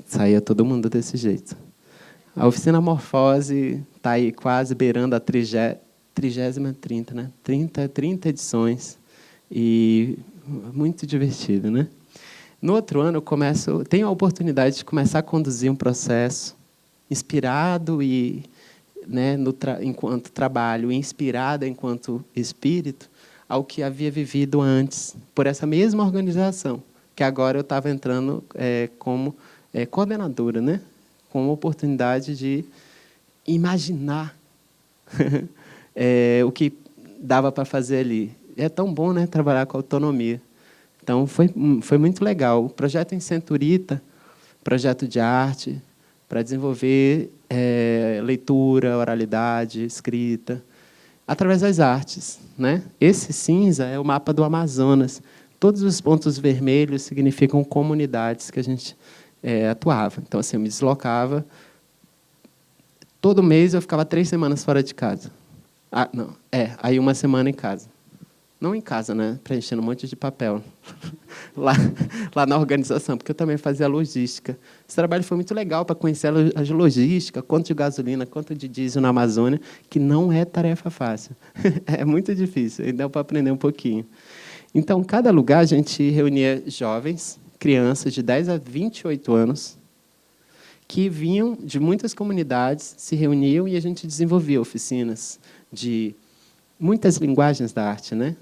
Saía todo mundo desse jeito. A oficina Morfose está aí quase beirando a 30ª, né? 30 edições. E muito divertido, né? No outro ano, tenho a oportunidade de começar a conduzir um processo inspirado e, né, enquanto trabalho, inspirada enquanto espírito, ao que havia vivido antes, por essa mesma organização, que agora eu estava entrando como coordenadora, né? Com a oportunidade de imaginar o que dava para fazer ali. É tão bom, né, trabalhar com autonomia. Então, foi muito legal. O projeto em Centurita, projeto de arte, para desenvolver leitura, oralidade, escrita, através das artes, né? Esse cinza é o mapa do Amazonas. Todos os pontos vermelhos significam comunidades que a gente atuava. Então, assim, eu me deslocava. Todo mês eu ficava 3 semanas fora de casa. Aí 1 semana em casa. Não em casa, né? Preenchendo um monte de papel. lá na organização, porque eu também fazia logística. Esse trabalho foi muito legal para conhecer a logística, quanto de gasolina, quanto de diesel na Amazônia, que não é tarefa fácil. É muito difícil, e dá para aprender um pouquinho. Então, cada lugar a gente reunia jovens, crianças de 10 a 28 anos, que vinham de muitas comunidades, se reuniam e a gente desenvolvia oficinas de muitas linguagens da arte, né?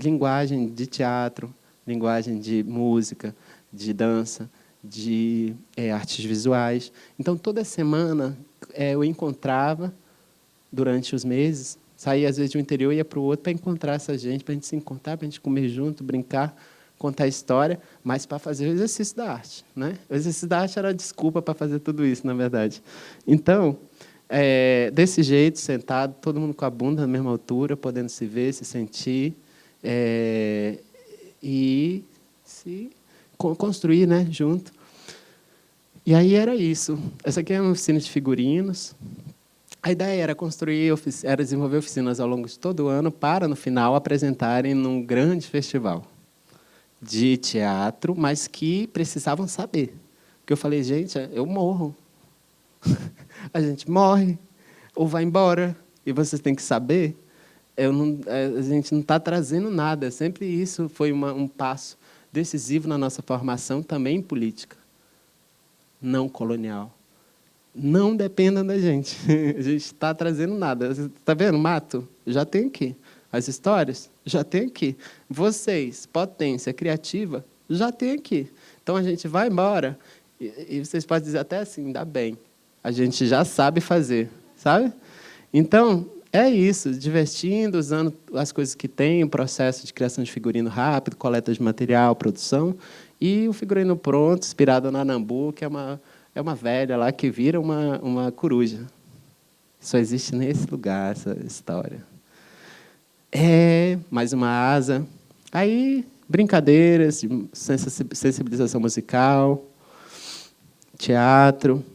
Linguagem de teatro, linguagem de música, de dança, de artes visuais. Então, toda semana, eu encontrava, durante os meses, saía, às vezes, de um interior e ia para o outro para encontrar essa gente, para a gente se encontrar, para a gente comer junto, brincar, contar história, mas para fazer o exercício da arte, né? O exercício da arte era a desculpa para fazer tudo isso, na verdade. Então, desse jeito, sentado, todo mundo com a bunda na mesma altura, podendo se ver, se sentir, e se construir, né, junto. E aí era isso. Essa aqui é uma oficina de figurinos. A ideia era desenvolver oficinas ao longo de todo o ano para, no final, apresentarem num grande festival de teatro, mas que precisavam saber. Porque eu falei, gente, eu morro. A gente morre ou vai embora. E vocês têm que saber. A gente não está trazendo nada. Sempre isso foi um passo decisivo na nossa formação, também em política não colonial. Não dependam da gente. A gente está trazendo nada. Está vendo? Mato? Já tem aqui. As histórias? Já tem aqui. Vocês, potência criativa, já tem aqui. Então, a gente vai embora e vocês podem dizer até assim, ainda bem. A gente já sabe fazer, sabe? Então, é isso, divertindo, usando as coisas que tem, o processo de criação de figurino rápido, coleta de material, produção, e o figurino pronto, inspirado na Nambu, que é uma velha lá que vira uma coruja. Só existe nesse lugar essa história. Mais uma asa. Aí, brincadeiras, sensibilização musical, teatro,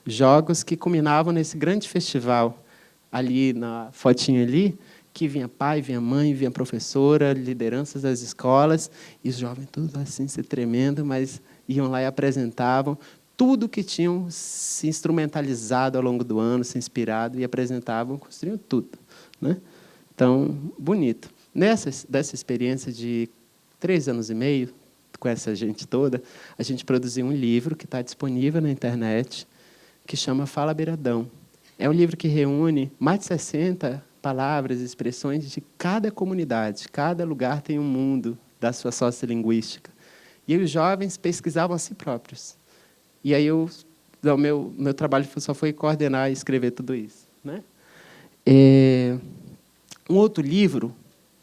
jogos que culminavam nesse grande festival, ali na fotinha ali, que vinha pai, vinha mãe, vinha professora, lideranças das escolas, e os jovens tudo assim, se tremendo, mas iam lá e apresentavam tudo que tinham se instrumentalizado ao longo do ano, se inspirado, e apresentavam, construíam tudo, né? Então, bonito. Dessa experiência de 3 anos e meio, com essa gente toda, a gente produziu um livro que está disponível na internet, que chama Fala Beiradão. É um livro que reúne mais de 60 palavras e expressões de cada comunidade. Cada lugar tem um mundo da sua sociolinguística. E aí os jovens pesquisavam a si próprios. E aí o meu trabalho só foi coordenar e escrever tudo isso, né? Um outro livro,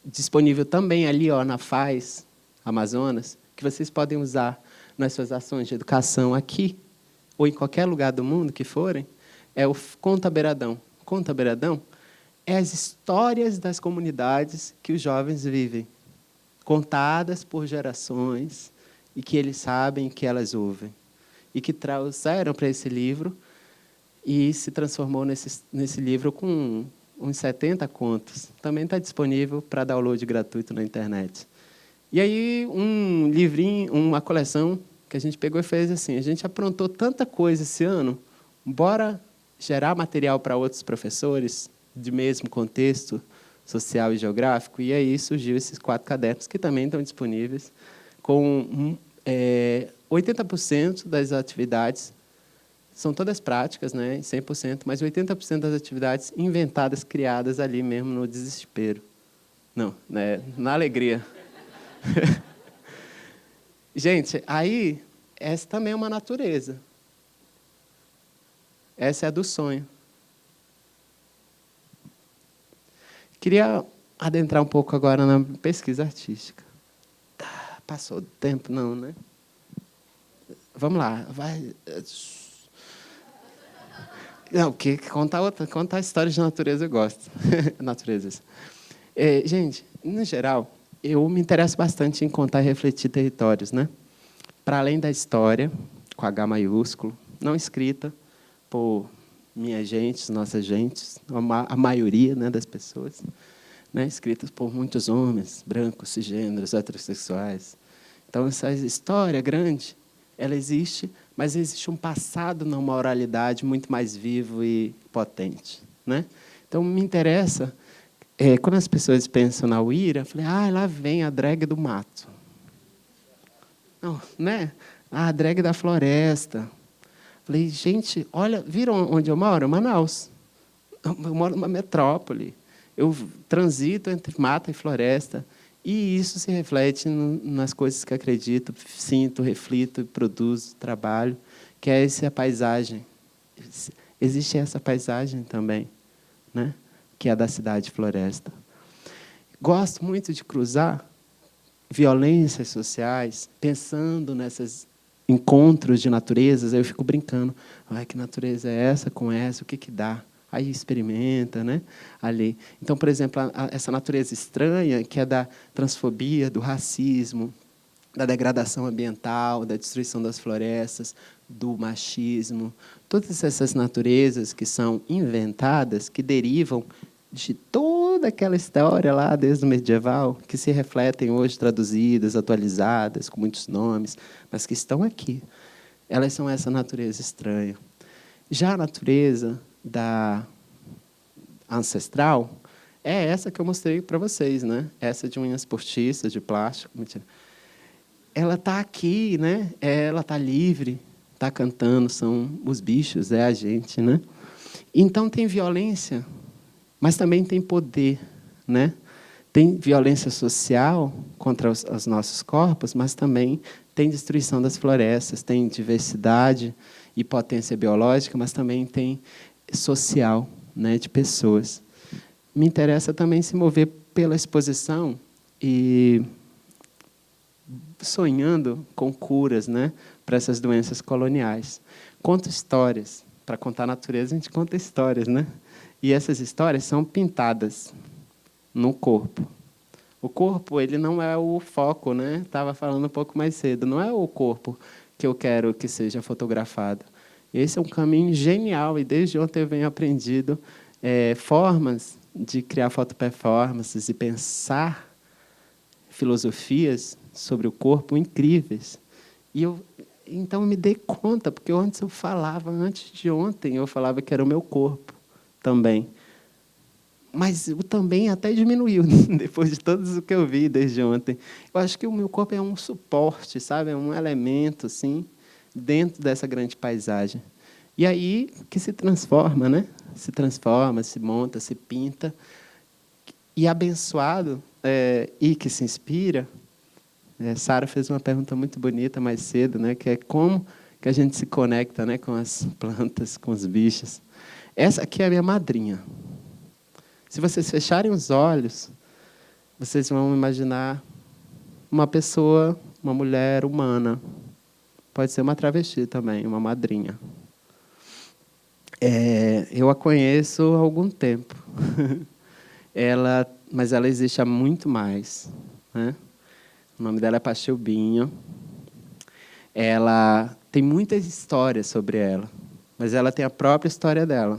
disponível também ali na FAES, Amazonas, que vocês podem usar nas suas ações de educação aqui, ou em qualquer lugar do mundo que forem, é o Conta Beiradão. Conta Beiradão é as histórias das comunidades que os jovens vivem, contadas por gerações, e que eles sabem que elas ouvem. E que trouxeram para esse livro, e se transformou nesse livro com uns 70 contos. Também está disponível para download gratuito na internet. E aí, um livrinho, uma coleção que a gente pegou e fez assim, a gente aprontou tanta coisa esse ano, bora gerar material para outros professores de mesmo contexto social e geográfico, e aí surgiu esses 4 cadernos, que também estão disponíveis, com 80% das atividades, são todas práticas, né, 100%, mas 80% das atividades inventadas, criadas ali mesmo no desespero. Não, né, na alegria. Gente, aí, essa também é uma natureza. Essa é a do sonho. Queria adentrar um pouco agora na pesquisa artística. Passou do tempo? Não, né? Vamos lá. Vai. Não, porque contar histórias de natureza eu gosto. Naturezas. Gente, no geral, eu me interesso bastante em contar e refletir territórios, né? Para além da história, com H maiúsculo, não escrita por minha gente, nossas gentes, a maioria, né, das pessoas, né, escritas por muitos homens, brancos, cisgêneros, heterossexuais. Então, essa história grande, ela existe, mas existe um passado na moralidade muito mais vivo e potente, né? Então, me interessa, quando as pessoas pensam na Uira, eu falei, lá vem a drag do mato. Não, né? A drag da floresta. Falei, gente, olha, viram onde eu moro? Manaus. Eu moro numa metrópole. Eu transito entre mata e floresta. E isso se reflete nas coisas que acredito, sinto, reflito, produzo, trabalho, que é essa paisagem. Existe essa paisagem também, né? Que é a da cidade floresta. Gosto muito de cruzar violências sociais, pensando nesses encontros de naturezas, aí eu fico brincando. Ai, que natureza é essa com essa? O que que dá? Aí experimenta, né? Ali. Então, por exemplo, essa natureza estranha, que é da transfobia, do racismo, da degradação ambiental, da destruição das florestas, do machismo, todas essas naturezas que são inventadas, que derivam de toda aquela história lá desde o medieval, que se refletem hoje traduzidas, atualizadas, com muitos nomes, mas que estão aqui. Elas são essa natureza estranha. Já a natureza da ancestral é essa que eu mostrei para vocês, né? Essa de unhas postiças, de plástico. Mentira. Ela está aqui, né? Ela está livre, está cantando, são os bichos, é a gente, né? Então tem violência, mas também tem poder, né? Tem violência social contra os nossos corpos, mas também tem destruição das florestas, tem diversidade e potência biológica, mas também tem social, né, de pessoas. Me interessa também se mover pela exposição e sonhando com curas, né, para essas doenças coloniais. Conto histórias. Para contar a natureza, a gente conta histórias, né? E essas histórias são pintadas no corpo. O corpo, ele não é o foco, né? Estava falando um pouco mais cedo. Não é o corpo que eu quero que seja fotografado. Esse é um caminho genial, e desde ontem eu venho aprendendo formas de criar fotoperformances e pensar filosofias sobre o corpo incríveis. E então eu me dei conta, porque antes de ontem eu falava que era o meu corpo também. Mas o também até diminuiu, depois de tudo o que eu vi desde ontem. Eu acho que o meu corpo é um suporte, sabe? É um elemento, assim, dentro dessa grande paisagem. E aí que se transforma, né? Se transforma, se monta, se pinta. E abençoado, e que se inspira. Sara fez uma pergunta muito bonita mais cedo, né? Que é como que a gente se conecta, né, com as plantas, com os bichos. Essa aqui é a minha madrinha. Se vocês fecharem os olhos, vocês vão imaginar uma pessoa, uma mulher humana. Pode ser uma travesti também, uma madrinha. Eu a conheço há algum tempo. Mas ela existe há muito mais, né? O nome dela é Pachilbinho. Ela tem muitas histórias sobre ela, mas ela tem a própria história dela,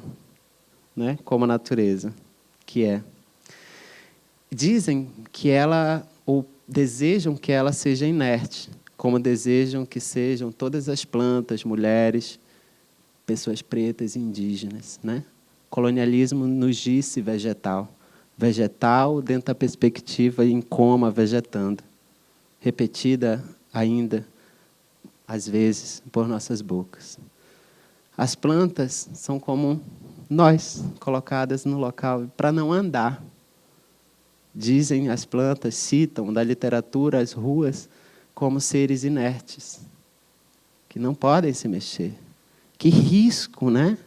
né? Como a natureza, que é. Dizem que ela, ou desejam que ela seja inerte, como desejam que sejam todas as plantas, mulheres, pessoas pretas e indígenas, né? Colonialismo nos disse vegetal. Vegetal dentro da perspectiva em coma, vegetando. Repetida ainda, às vezes, por nossas bocas. As plantas são como nós, colocadas no local para não andar. Dizem as plantas, citam da literatura as ruas como seres inertes, que não podem se mexer. Que risco, né?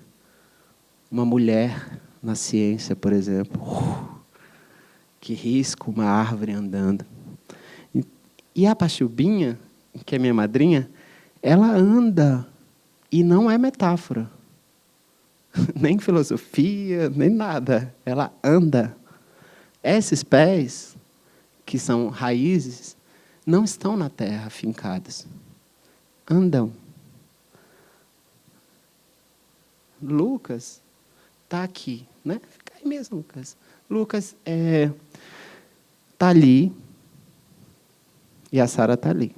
Uma mulher na ciência, por exemplo. Que risco uma árvore andando. E a Pachilbinha, que é minha madrinha, ela anda, e não é metáfora. Nem filosofia, nem nada. Ela anda. Esses pés, que são raízes, não estão na terra fincados. Andam. Lucas está aqui, né? Fica aí mesmo, Lucas. Lucas está ali e a Sara está ali.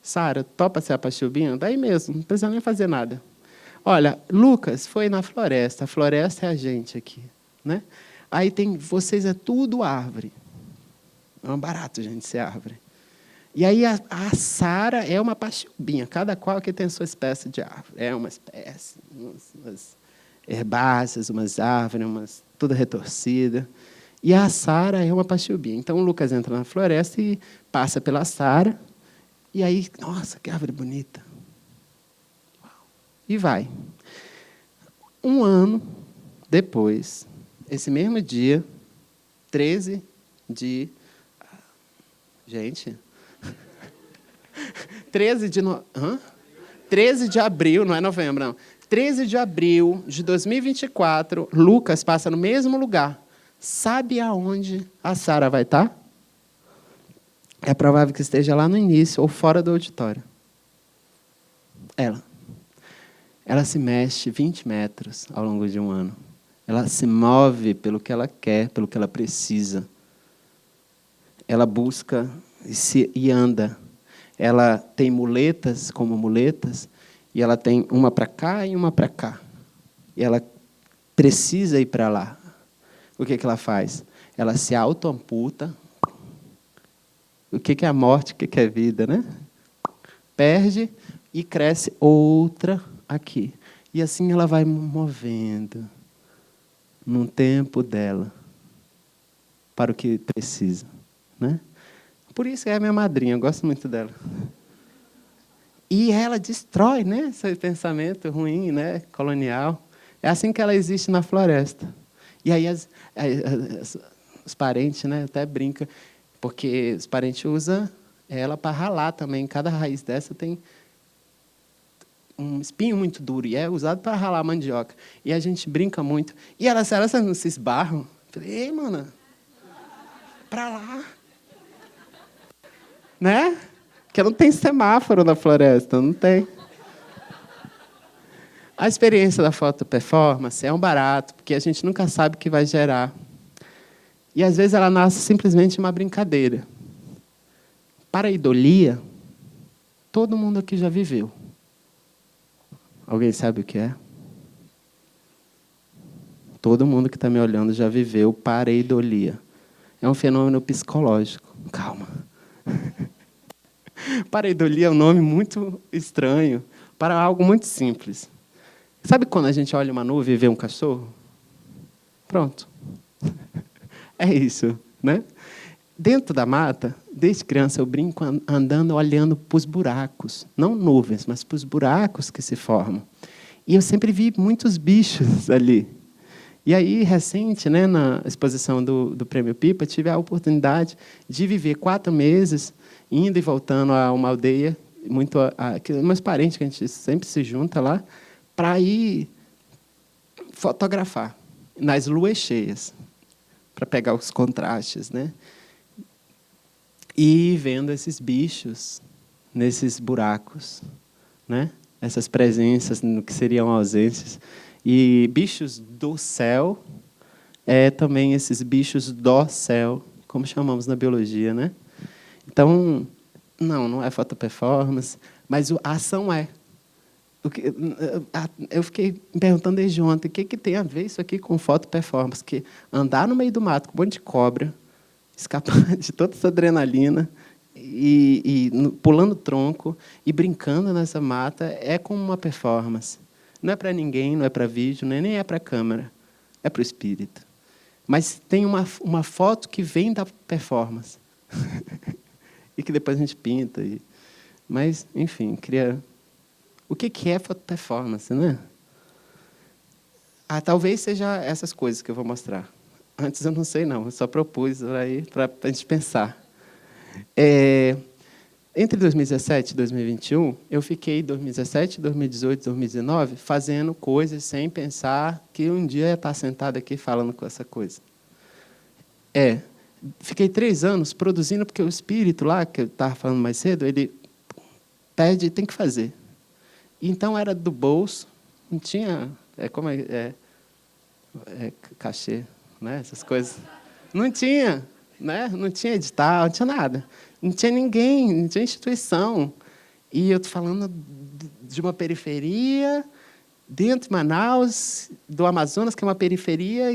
Sara, topa ser a Pachilbinha? Daí mesmo, não precisa nem fazer nada. Olha, Lucas foi na floresta. A floresta é a gente aqui, né? Aí tem vocês, é tudo árvore. É um barato, gente, ser árvore. E aí a Sara é uma Pachilbinha, cada qual que tem sua espécie de árvore. É uma espécie, umas herbáceas, umas árvores, tudo retorcida. E a Sara é uma paxiúbia. Então, o Lucas entra na floresta e passa pela Sara. E aí, nossa, que árvore bonita. E vai. Um ano depois, esse mesmo dia, 13 de... Gente... 13 de abril, não é novembro, não. 13 de abril de 2024, Lucas passa no mesmo lugar. Sabe aonde a Sara vai estar? É provável que esteja lá no início ou fora do auditório. Ela se mexe 20 metros ao longo de um ano. Ela se move pelo que ela quer, pelo que ela precisa. Ela busca e anda. Ela tem muletas como muletas, e ela tem uma para cá e uma para cá. E ela precisa ir para lá. O que ela faz? Ela se autoamputa. O que é a morte, o que é a vida, né? Perde e cresce outra aqui. E assim ela vai movendo, num tempo dela, para o que precisa, né? Por isso é a minha madrinha, eu gosto muito dela. E ela destrói, né, esse pensamento ruim, né, colonial. É assim que ela existe na floresta. E aí os parentes, né, até brincam, porque os parentes usam ela para ralar também. Cada raiz dessa tem um espinho muito duro e é usado para ralar a mandioca. E a gente brinca muito. E elas não se esbarram. Eu falei, ei, mana, para lá. Né? Porque não tem semáforo na floresta, não tem. A experiência da foto performance é um barato, porque a gente nunca sabe o que vai gerar. E, às vezes, ela nasce simplesmente uma brincadeira. Pareidolia, todo mundo aqui já viveu. Alguém sabe o que é? Todo mundo que está me olhando já viveu pareidolia. É um fenômeno psicológico. Calma. Pareidolia é um nome muito estranho para algo muito simples. Sabe quando a gente olha uma nuvem e vê um cachorro? Pronto. É isso, né? Dentro da mata, desde criança, eu brinco andando, olhando para os buracos. Não nuvens, mas para os buracos que se formam. E eu sempre vi muitos bichos ali. E aí, recente, né, na exposição do Prêmio Pipa, tive a oportunidade de viver 4 meses, indo e voltando a uma aldeia, meus parentes, que a gente sempre se junta lá, para ir fotografar nas luas cheias, para pegar os contrastes, né? E vendo esses bichos nesses buracos, né? Essas presenças no que seriam ausências. E bichos do céu é também esses bichos do céu, como chamamos na biologia, né? Então, não é foto performance, mas a ação é. Eu fiquei me perguntando desde ontem, o que tem a ver isso aqui com foto performance? Que andar no meio do mato com um monte de cobra, escapar de toda essa adrenalina, pulando tronco e brincando nessa mata é como uma performance. Não é para ninguém, não é para vídeo, nem é para câmera, é para o espírito. Mas tem uma foto que vem da performance. E que depois a gente pinta. Mas, enfim, o que é foto performance, né? Talvez seja essas coisas que eu vou mostrar. Antes eu não sei, não. Eu só propus aí para a gente pensar. Entre 2017 e 2021, eu fiquei 2017, 2018, 2019 fazendo coisas sem pensar que um dia eu ia estar sentado aqui falando com essa coisa. Fiquei 3 anos produzindo, porque o espírito lá, que eu estava falando mais cedo, ele pede, tem que fazer. Então, era do bolso, não tinha... cachê, né? Essas coisas. Não tinha, né? Não tinha edital, não tinha nada. Não tinha ninguém, não tinha instituição. E eu estou falando de uma periferia dentro de Manaus, do Amazonas, que é uma periferia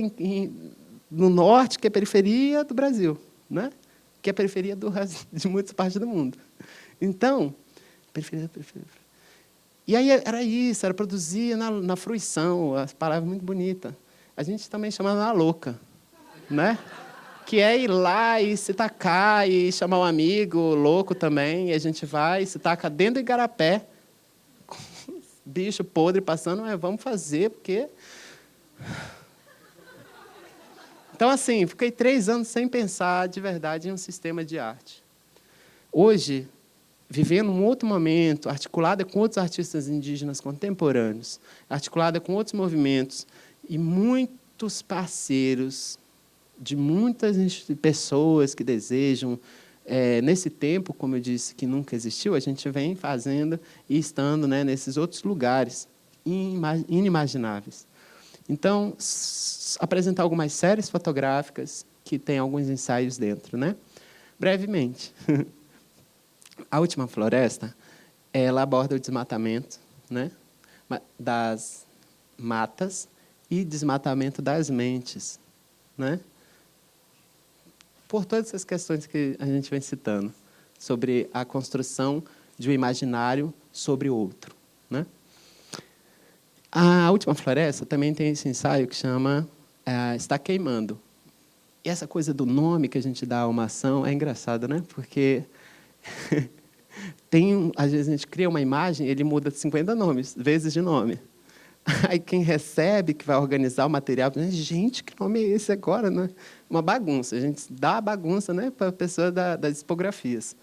no norte, que é a periferia do Brasil, né? Que é a periferia de muitas partes do mundo. Então, periferia. E aí era isso, era produzir na fruição, as palavras muito bonitas. A gente também chamava na louca, né? que é ir lá e se tacar e chamar um amigo louco também, e a gente vai e se taca dentro do igarapé, com bicho podre passando, mas vamos fazer, porque... Então, assim, fiquei 3 anos sem pensar de verdade em um sistema de arte. Hoje, vivendo um outro momento, articulada com outros artistas indígenas contemporâneos, articulada com outros movimentos e muitos parceiros de muitas pessoas que desejam, nesse tempo, como eu disse, que nunca existiu, a gente vem fazendo e estando, né, nesses outros lugares inimagináveis. Então, apresentar algumas séries fotográficas que têm alguns ensaios dentro, né? Brevemente. A Última Floresta, ela aborda o desmatamento, né, das matas e desmatamento das mentes, né? Por todas essas questões que a gente vem citando, sobre a construção de um imaginário sobre o outro, né? A Última Floresta também tem esse ensaio que chama Está Queimando. E essa coisa do nome que a gente dá a uma ação é engraçado, né? Porque às vezes a gente cria uma imagem, ele muda 50 nomes, vezes de nome. Aí quem recebe, que vai organizar o material, gente, que nome é esse agora, né? Uma bagunça. A gente dá a bagunça, né, para a pessoa das tipografias.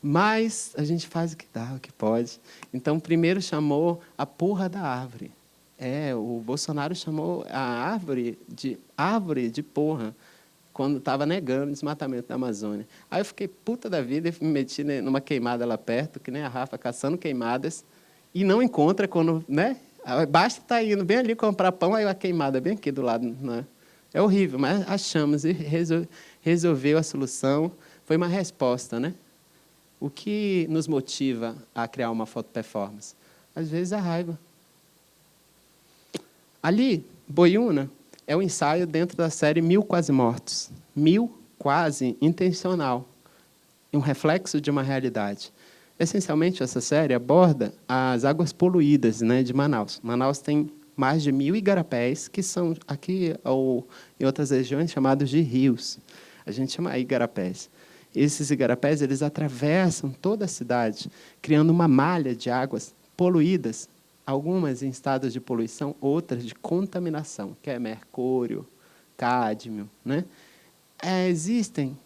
Mas a gente faz o que dá, o que pode. Então, primeiro chamou a porra da árvore. O Bolsonaro chamou a árvore de porra, quando estava negando o desmatamento da Amazônia. Aí eu fiquei puta da vida e me meti numa queimada lá perto, que nem a Rafa, caçando queimadas, e não encontra quando, né? Basta estar indo bem ali comprar pão, aí a queimada bem aqui do lado, né? É horrível, mas achamos e resolveu a solução. Foi uma resposta, né? O que nos motiva a criar uma foto performance? Às vezes a raiva. Ali, Boiúna é um ensaio dentro da série 1000 Quase Mortos. 1000 quase intencional. Um reflexo de uma realidade. Essencialmente, essa série aborda as águas poluídas, né, de Manaus. Manaus tem mais de 1000 igarapés, que são, aqui ou em outras regiões, chamados de rios. A gente chama igarapés. Esses igarapés eles atravessam toda a cidade, criando uma malha de águas poluídas, algumas em estados de poluição, outras de contaminação, que é mercúrio, cádmio, né? Existem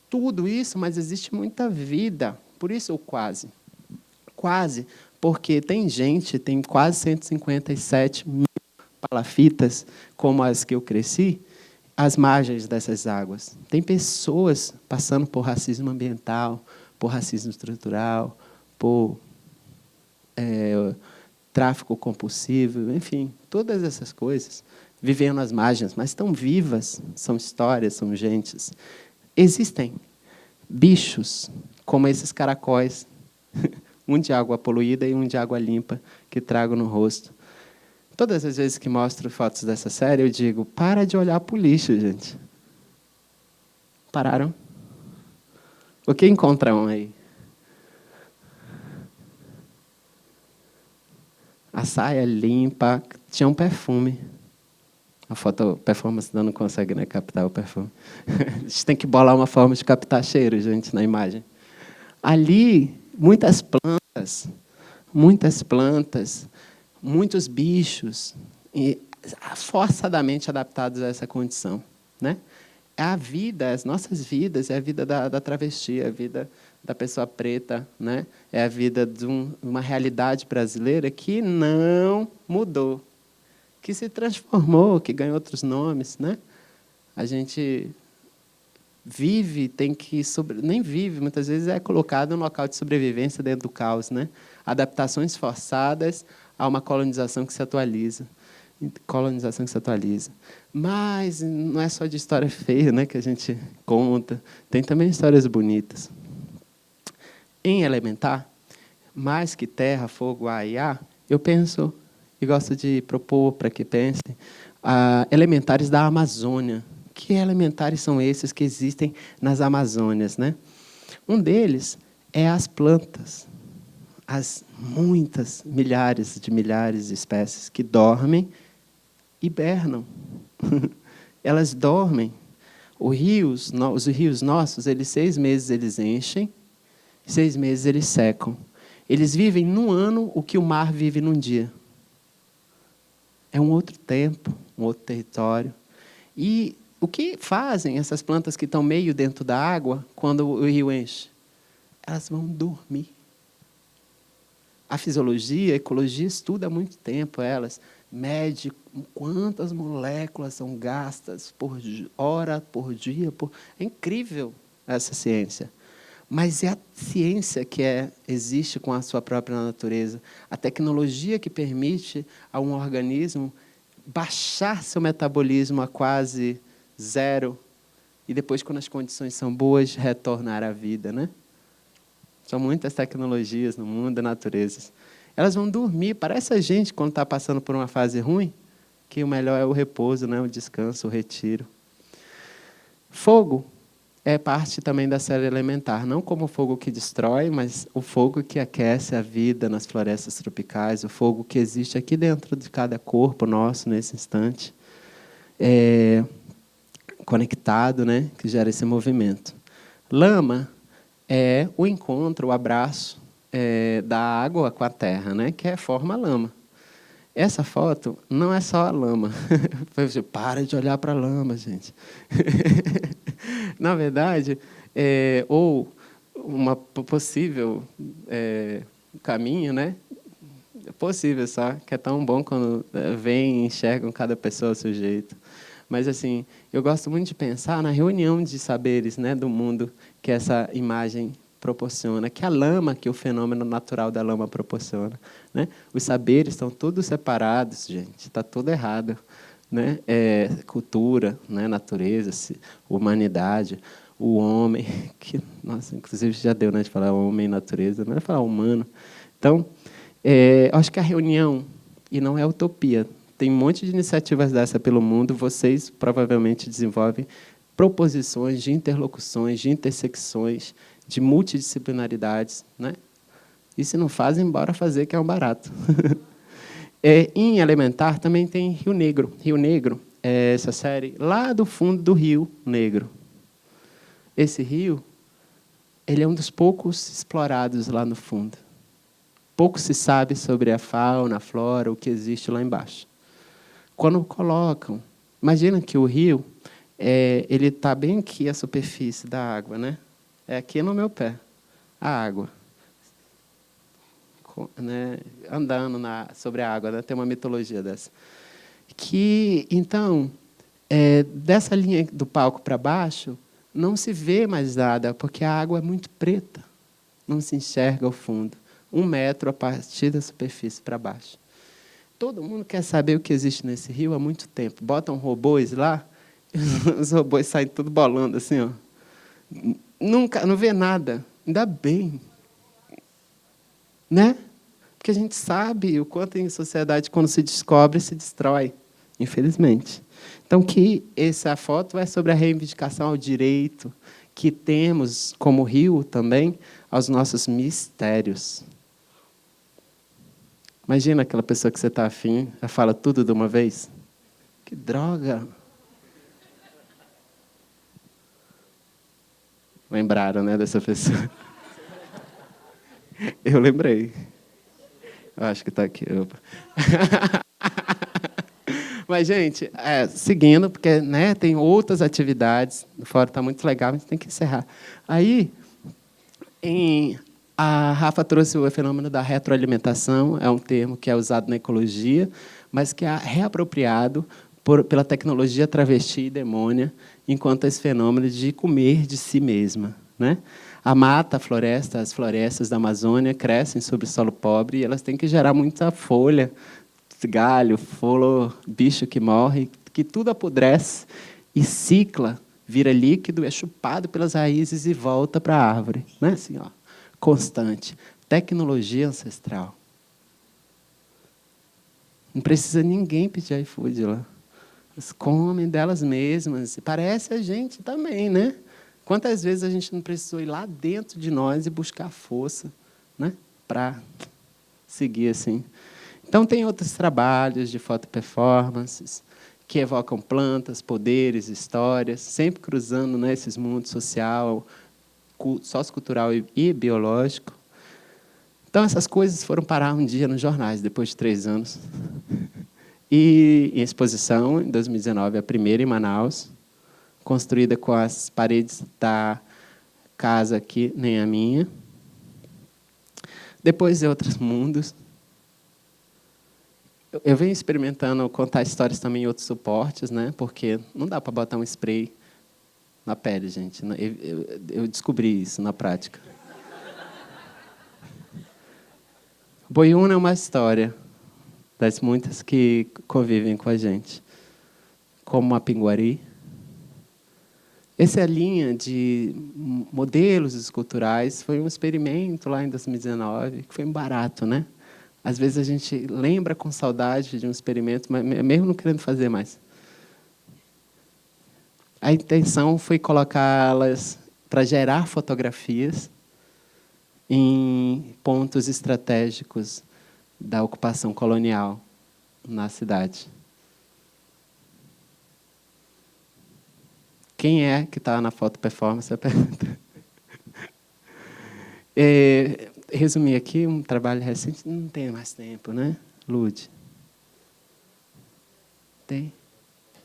tudo isso, mas existe muita vida. Por isso o quase. Quase, porque tem quase 157 mil palafitas, como as que eu cresci, às margens dessas águas. Tem pessoas passando por racismo ambiental, por racismo estrutural, por tráfico compulsivo, enfim, todas essas coisas, vivendo às margens, mas estão vivas, são histórias, são gentes. Existem bichos, como esses caracóis, um de água poluída e um de água limpa, que trago no rosto. Todas as vezes que mostro fotos dessa série, eu digo, para de olhar para o lixo, gente. Pararam? O que encontram aí? A saia limpa, tinha um perfume. A foto performance não consegue, né, captar o perfume. A gente tem que bolar uma forma de captar cheiro, gente, na imagem. Ali, muitas plantas, muitos bichos, e forçadamente adaptados a essa condição, né? A vida, as nossas vidas, é a vida da travesti, é a vida da pessoa preta, né? É a vida de uma realidade brasileira que não mudou, que se transformou, que ganhou outros nomes, né? A gente vive, nem vive, muitas vezes é colocado em um local de sobrevivência dentro do caos, né? Adaptações forçadas a uma colonização que se atualiza. Mas não é só de história feia, né, que a gente conta, tem também histórias bonitas. Em Elementar, mais que terra, fogo, ar e ar, eu penso e gosto de propor para que pensem elementares da Amazônia. Que elementares são esses que existem nas Amazônias, né? Um deles é as plantas, as muitas milhares de espécies que dormem, hibernam. Elas dormem. Os rios nossos, 6 meses eles enchem, 6 meses eles secam. Eles vivem num ano o que o mar vive num dia. É um outro tempo, um outro território. E o que fazem essas plantas que estão meio dentro da água, quando o rio enche? Elas vão dormir. A fisiologia, a ecologia estuda há muito tempo elas, mede quantas moléculas são gastas por hora, por dia. É incrível essa ciência. Mas é a ciência que existe com a sua própria natureza. A tecnologia que permite a um organismo baixar seu metabolismo a quase zero e depois, quando as condições são boas, retornar à vida, né? São muitas tecnologias no mundo da natureza. Elas vão dormir. Parece a gente, quando está passando por uma fase ruim, que o melhor é o repouso, né? O descanso, o retiro. Fogo é parte também da série elementar. Não como o fogo que destrói, mas o fogo que aquece a vida nas florestas tropicais, o fogo que existe aqui dentro de cada corpo nosso, nesse instante, conectado, né? Que gera esse movimento. Lama é o encontro, o abraço da água com a terra, né? Que forma a lama. Essa foto não é só a lama. Para de olhar para a lama, gente. Na verdade, ou uma possível caminho, né? É possível só, que é tão bom quando vem e enxergam cada pessoa ao seu jeito. Mas, assim, eu gosto muito de pensar na reunião de saberes, né, do mundo que essa imagem proporciona, que a lama, que o fenômeno natural da lama proporciona, né? Os saberes estão todos separados, gente, está tudo errado, né? Cultura, né? Natureza, humanidade, o homem, que, nossa, inclusive já deu, né, de falar homem e natureza, não é falar humano. Então, acho que a reunião, e não é utopia, tem um monte de iniciativas dessa pelo mundo, vocês provavelmente desenvolvem proposições de interlocuções, de intersecções, de multidisciplinaridades, né? E se não fazem, bora fazer, que é um barato. Em Elementar também tem Rio Negro. Rio Negro é essa série lá do fundo do Rio Negro. Esse rio, ele é um dos poucos explorados lá no fundo. Pouco se sabe sobre a fauna, a flora, o que existe lá embaixo. Quando colocam, imagina que o rio, ele está bem aqui, a superfície da água, né? É aqui no meu pé, a água. Né? Andando sobre a água, né? Tem uma mitologia dessa. Então, dessa linha do palco para baixo, não se vê mais nada, porque a água é muito preta. Não se enxerga o fundo. 1 metro a partir da superfície para baixo. Todo mundo quer saber o que existe nesse rio há muito tempo. Botam robôs lá, os robôs saem tudo bolando assim, ó. Nunca, não vê nada. Ainda bem. Né? Porque a gente sabe o quanto em sociedade, quando se descobre, se destrói, infelizmente. Então, essa foto é sobre a reivindicação ao direito que temos, como rio também, aos nossos mistérios. Imagina aquela pessoa que você está afim, ela fala tudo de uma vez. Que droga! Lembraram, né, dessa pessoa? Eu lembrei. Eu acho que está aqui. Mas, gente, seguindo, porque, né, tem outras atividades, o fórum está muito legal, a gente tem que encerrar. Aí, a Rafa trouxe o fenômeno da retroalimentação, é um termo que é usado na ecologia, mas que é reapropriado pela tecnologia travesti e demônia, enquanto esse fenômeno de comer de si mesma, né? A mata, a floresta, as florestas da Amazônia crescem sobre solo pobre e elas têm que gerar muita folha, galho, flor, bicho que morre, que tudo apodrece e cicla, vira líquido, é chupado pelas raízes e volta para a árvore, né? Assim, ó, constante. Tecnologia ancestral. Não precisa ninguém pedir iFood lá. Elas comem delas mesmas. E parece a gente também, né? Quantas vezes a gente não precisou ir lá dentro de nós e buscar força, né? Para seguir assim. Então, tem outros trabalhos de fotoperformances que evocam plantas, poderes, histórias, sempre cruzando, né, esses mundos social, sociocultural e biológico. Então, essas coisas foram parar um dia nos jornais, depois de 3 anos. E em exposição, em 2019, a primeira em Manaus, construída com as paredes da casa que nem a minha. Depois, em outros mundos. Eu venho experimentando contar histórias também em outros suportes, né? Porque não dá para botar um spray na pele, gente. Eu descobri isso na prática. Boiúna é uma história das muitas que convivem com a gente, como Mapinguari. Essa linha de modelos esculturais foi um experimento lá em 2019, que foi barato, né? Às vezes a gente lembra com saudade de um experimento, mas mesmo não querendo fazer mais. A intenção foi colocá-las para gerar fotografias em pontos estratégicos da ocupação colonial na cidade. Quem é que está na foto performance? Resumir aqui um trabalho recente, não tem mais tempo, né, Lud? Tem?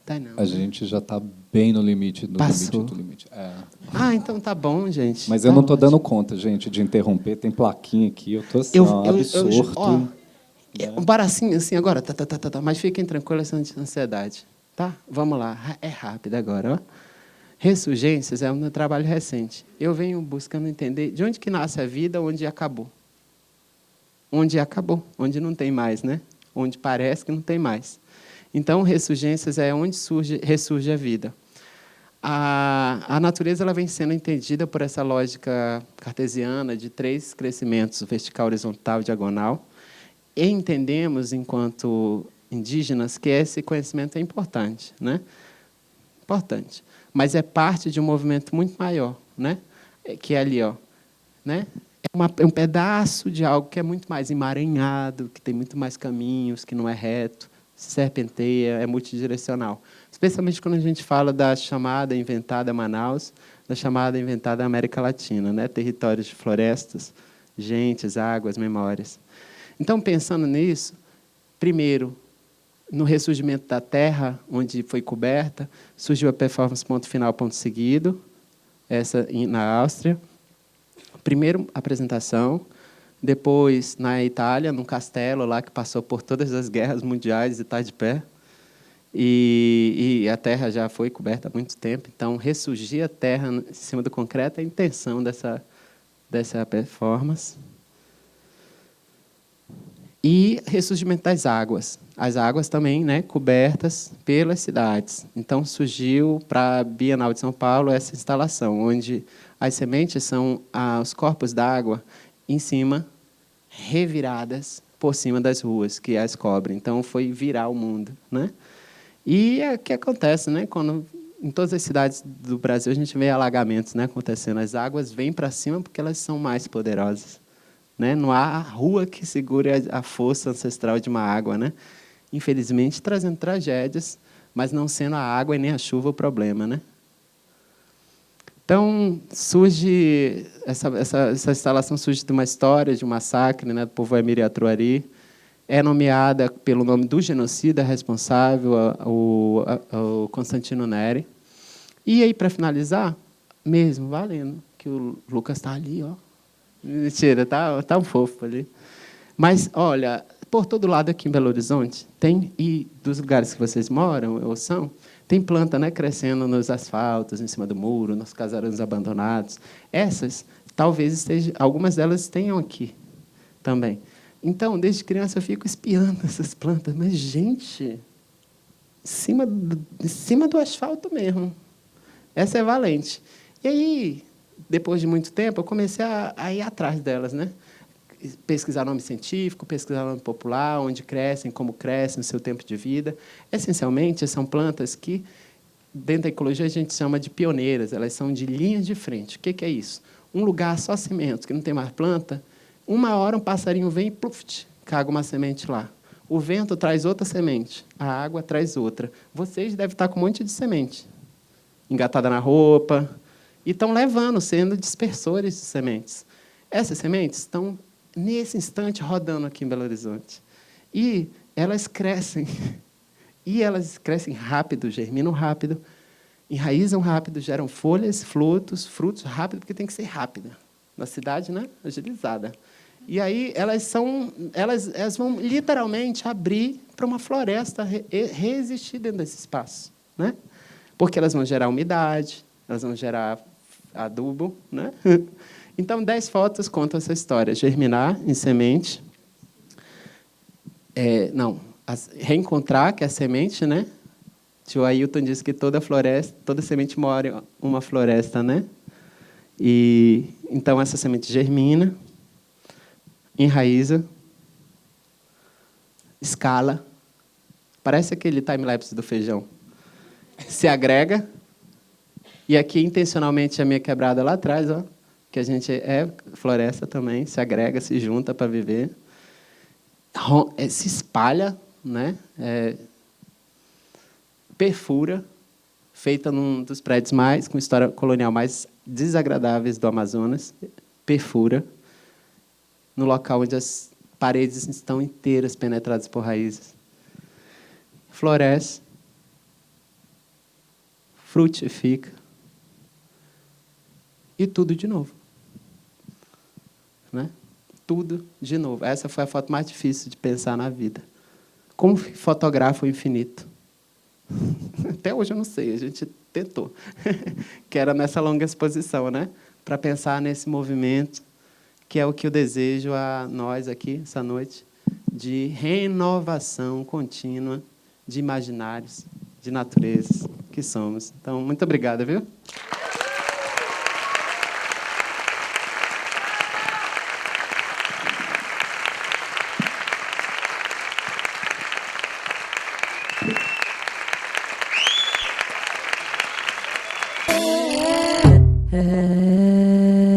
Tem não. A gente já está bem no limite do Passou. limite do limite. É. Ah, então tá bom, gente. Mas tá eu não estou ótimo. dando conta, gente, de interromper. Tem plaquinha aqui, eu estou assim, absorto. Um baracinho assim agora, mas fiquem tranquilos, sem ansiedade. Tá? Vamos lá, é rápido agora. Ó. Ressurgências é um trabalho recente. Eu venho buscando entender de onde que nasce a vida, onde acabou. Onde acabou, onde não tem mais, né? Onde parece que não tem mais. Então, ressurgências é onde ressurge a vida. A natureza ela vem sendo entendida por essa lógica cartesiana de 3 crescimentos, vertical, horizontal e diagonal. E entendemos, enquanto indígenas, que esse conhecimento é importante, né? Importante. Mas é parte de um movimento muito maior, né? Que é ali, ó, né? É um pedaço de algo que é muito mais emaranhado, que tem muito mais caminhos, que não é reto, serpenteia, é multidirecional. Especialmente quando a gente fala da chamada inventada Manaus, da chamada inventada América Latina, né? Territórios de florestas, gentes, águas, memórias. Então, pensando nisso, primeiro, no ressurgimento da Terra, onde foi coberta, surgiu a performance ponto final, ponto seguido, essa na Áustria. Primeiro, apresentação. Depois, na Itália, num castelo lá que passou por todas as guerras mundiais e está de pé. E a Terra já foi coberta há muito tempo. Então, ressurgir a Terra em cima do concreto é a intenção dessa performance. E ressurgimento das águas. As águas também, né, cobertas pelas cidades. Então, surgiu para a Bienal de São Paulo essa instalação, onde as sementes são os corpos d'água em cima, reviradas por cima das ruas que as cobrem. Então, foi virar o mundo, né? E é o que acontece, né? Quando em todas as cidades do Brasil a gente vê alagamentos, né, acontecendo. As águas vêm para cima porque elas são mais poderosas. Né? Não há rua que segure a força ancestral de uma água, né? Infelizmente, trazendo tragédias, mas não sendo a água e nem a chuva o problema. Né? Então, surge essa instalação surge de uma história de um massacre, né, do povo Aimiri-Atruari. É nomeada pelo nome do genocida responsável, o Constantino Neri. E aí, para finalizar, mesmo valendo, que o Lucas está ali, ó. Mentira, tá um fofo ali. Mas, olha, por todo lado aqui em Belo Horizonte, tem, e dos lugares que vocês moram ou são, tem planta, né, crescendo nos asfaltos, em cima do muro, nos casarões abandonados. Essas, talvez, algumas delas tenham aqui também. Então, desde criança, eu fico espiando essas plantas. Mas, gente, em cima do asfalto mesmo. Essa é valente. E aí, depois de muito tempo, eu comecei a ir atrás delas, né? Pesquisar nome científico, pesquisar nome popular, onde crescem, como crescem, no seu tempo de vida. Essencialmente, são plantas que, dentro da ecologia, a gente chama de pioneiras. Elas são de linhas de frente. O que é isso? Um lugar só cimento, que não tem mais planta, uma hora um passarinho vem e, pluft, caga uma semente lá. O vento traz outra semente, a água traz outra. Vocês devem estar com um monte de semente engatada na roupa, e estão levando, sendo dispersores de sementes. Essas sementes estão, nesse instante, rodando aqui em Belo Horizonte. E elas crescem. E elas crescem rápido, germinam rápido, enraizam rápido, geram folhas, frutos rápido, porque tem que ser rápida. Na cidade, né? Agilizada. E aí elas vão literalmente abrir para uma floresta resistir dentro desse espaço, né? Porque elas vão gerar umidade, elas vão gerar adubo, né? Então, 10 fotos contam essa história. Germinar em semente. Reencontrar, que é a semente, né? O tio Ailton disse que toda semente mora em uma floresta, né? E então essa semente germina, enraiza, escala. Parece aquele time-lapse do feijão. Se agrega. E aqui, intencionalmente, a minha quebrada lá atrás, ó, que a gente é floresta também, se agrega, se junta para viver. Se espalha, né? Perfura, feita num dos prédios com história colonial mais desagradáveis do Amazonas, perfura, no local onde as paredes estão inteiras penetradas por raízes. Floresce, frutifica, e tudo de novo. Né? Tudo de novo. Essa foi a foto mais difícil de pensar na vida. Como fotografa o infinito? Até hoje eu não sei, a gente tentou. Que era nessa longa exposição, né? Para pensar nesse movimento, que é o que eu desejo a nós aqui, essa noite, de renovação contínua de imaginários, de naturezas que somos. Então, muito obrigada, viu? É